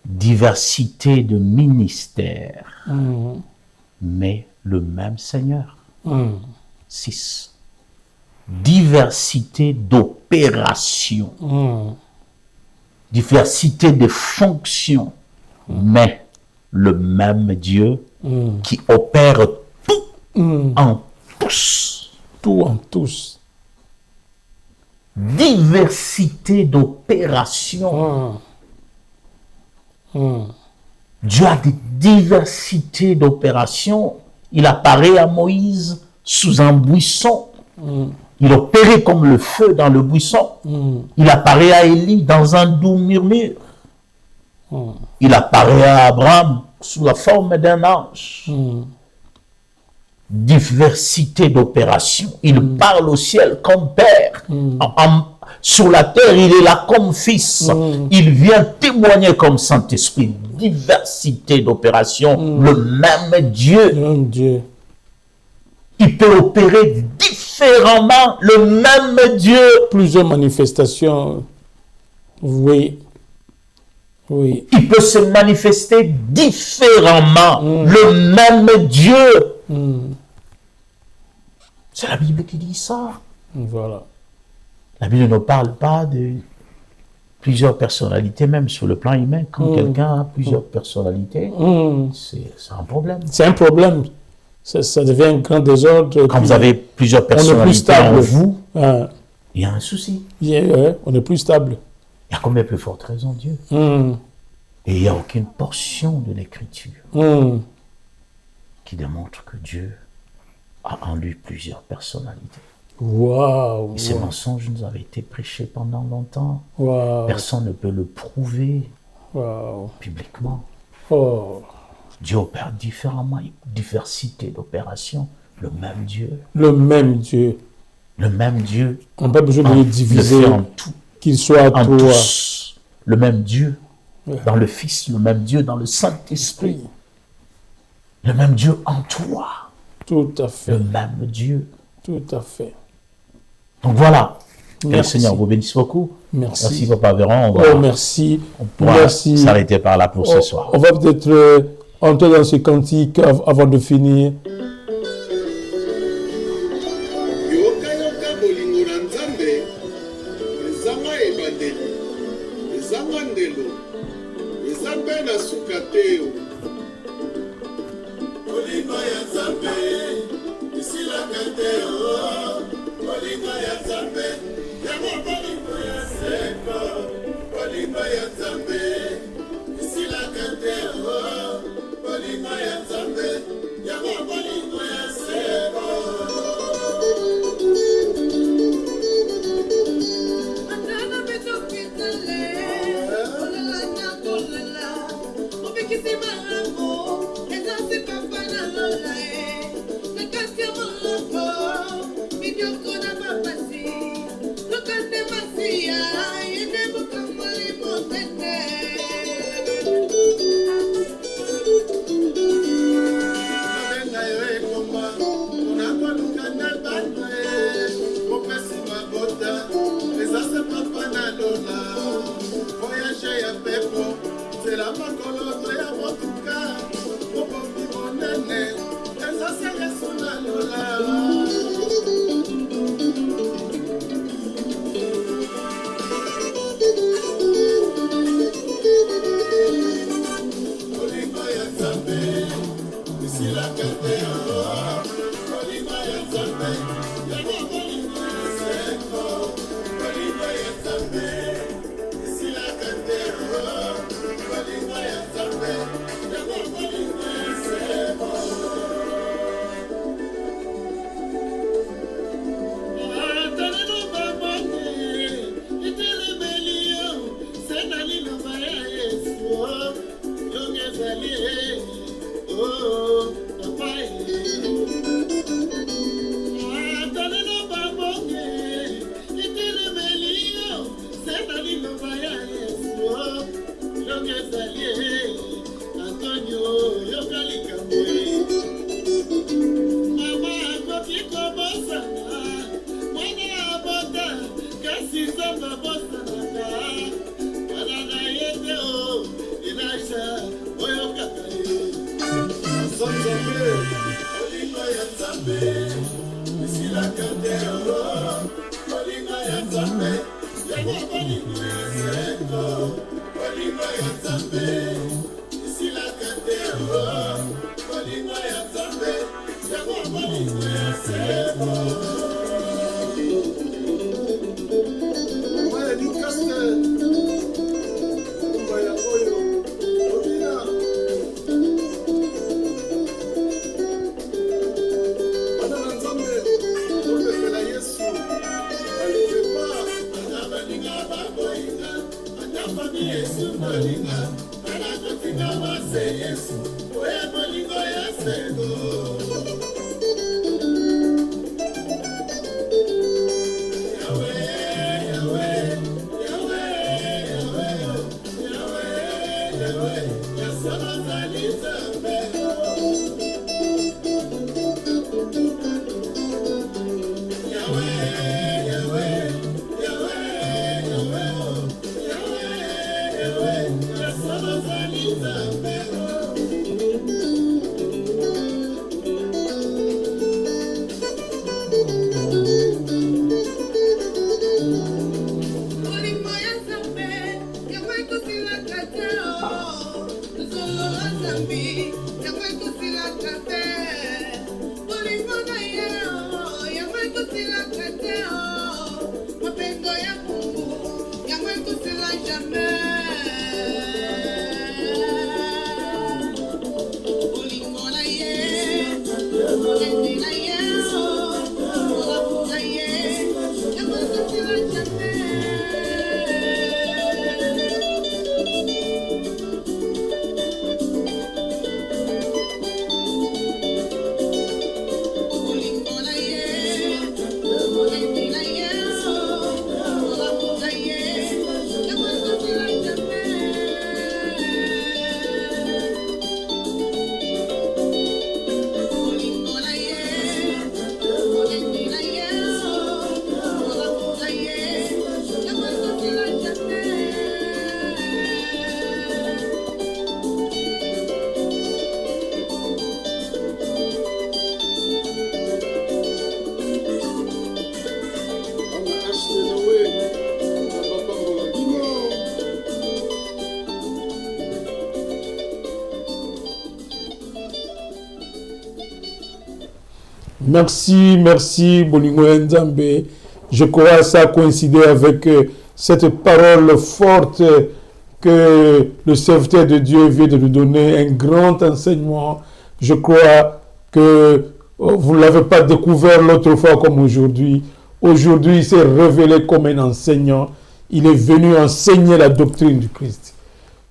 Diversité de ministères, mais le même Seigneur. 6. Diversité d'opérations, diversité de fonctions, mais le même Dieu qui opère tout en tous. Tout en tous. Diversité d'opérations. Dieu a des diversités d'opérations. Il apparaît à Moïse sous un buisson. Il opérait comme le feu dans le buisson. Il apparaît à Élie dans un doux murmure. Il apparaît à Abraham sous la forme d'un ange. Diversité d'opérations. Il parle au ciel comme Père. Sur la terre, il est là comme Fils. Il vient témoigner comme Saint-Esprit. Diversité d'opérations. Le même Dieu. Le même Dieu. Il peut opérer différemment. Le même Dieu. Plusieurs manifestations. Oui. Oui. Il peut se manifester différemment. Le même Dieu. C'est la Bible qui dit ça. Voilà. La Bible ne parle pas de plusieurs personnalités, même sur le plan humain. Quand quelqu'un a plusieurs personnalités, c'est un problème. C'est un problème. Ça devient un grand désordre. Quand vous avez plusieurs personnalités en vous, il y a un souci. On est plus stable. Il y a combien plus forte raison Dieu. Et il n'y a aucune portion de l'Écriture qui démontre que Dieu a en lui plusieurs personnalités. Wow. Et ces mensonges nous avaient été prêchés pendant longtemps. Wow. Personne ne peut le prouver publiquement. Oh. Dieu opère différemment, diversité d'opérations. Le même Dieu. Le même Dieu. Le même Dieu. On n'a pas besoin de le diviser. En tout. Qu'il soit en tous. Le même Dieu dans le Fils, le même Dieu dans le Saint-Esprit. Le même Dieu en toi. Tout à fait. Le même Dieu. Tout à fait. Donc voilà. Que le Seigneur vous bénisse beaucoup. Merci. Merci, Papa Véran. Merci. On pourra s'arrêter par là pour ce soir. On va peut-être entrer dans ce cantique avant de finir. Olingo ya Nzambe, Merci, Bolingo Nzambe. Je crois que ça a coïncidé avec cette parole forte que le serviteur de Dieu vient de nous donner, un grand enseignement. Je crois que vous ne l'avez pas découvert l'autre fois comme aujourd'hui. Aujourd'hui, il s'est révélé comme un enseignant. Il est venu enseigner la doctrine du Christ.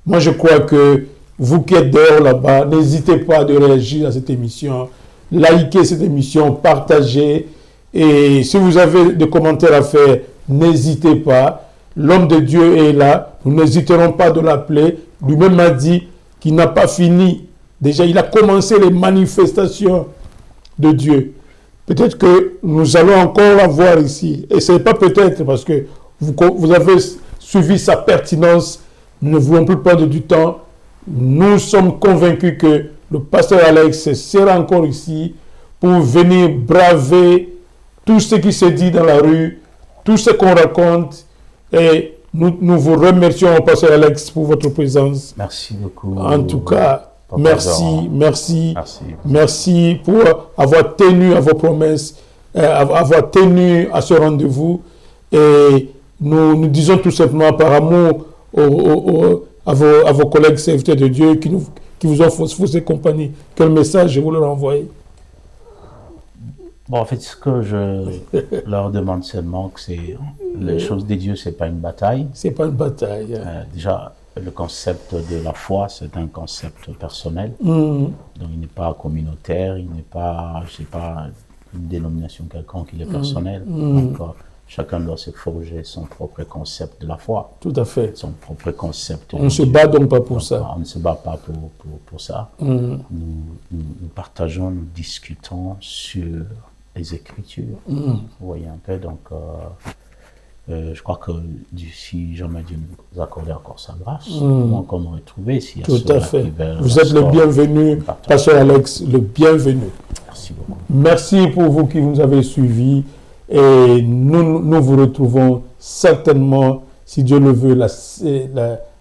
Moi, je crois que vous qui êtes dehors là-bas, n'hésitez pas de réagir à cette émission. Likez cette émission, partagez Et si vous avez des commentaires à faire, n'hésitez pas. L'homme de Dieu est là. Nous n'hésiterons pas de l'appeler. Lui-même m'a dit qu'il n'a pas fini. Déjà, il a commencé les manifestations de Dieu. Peut-être que nous allons encore la voir ici. Et ce n'est pas peut-être parce que vous avez suivi sa pertinence. Nous ne voulons plus perdre du temps. Nous sommes convaincus que le pasteur Alex sera encore ici pour venir braver tout ce qui se dit dans la rue, tout ce qu'on raconte. Et nous vous remercions, pasteur Alex, pour votre présence. Merci beaucoup. En tout cas, merci pour avoir tenu à vos promesses, avoir tenu à ce rendez-vous. Et nous disons tout simplement par amour à vos collègues serviteurs de Dieu qui vous ont fait compagnie. Quel message vous leur envoyez? Bon, en fait, ce que je leur demande seulement, que c'est les choses de Dieu, c'est pas une bataille. C'est pas une bataille. Déjà, le concept de la foi, c'est un concept personnel. Donc, il n'est pas communautaire, il n'est pas, je sais pas, une dénomination quelconque, il est personnel. Donc, chacun doit se forger son propre concept de la foi. Tout à fait. Son propre concept. On ne se bat donc pas pour ça. On ne se bat pas pour ça. Nous partageons, nous discutons sur les Écritures. Vous voyez un peu, donc je crois que si jamais Dieu nous accorde encore sa grâce, comment nous retrouver s'il y a tout à fait. Vous êtes le bienvenu, pasteur Alex, le bienvenu. Merci beaucoup. Merci pour vous qui nous avez suivis. Et nous vous retrouvons certainement, si Dieu le veut,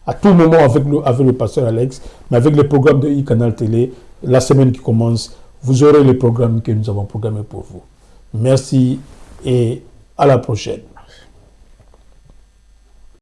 à tout moment avec le pasteur Alex, mais avec les programmes de iCanal Télé, la semaine qui commence, vous aurez les programmes que nous avons programmés pour vous. Merci et à la prochaine.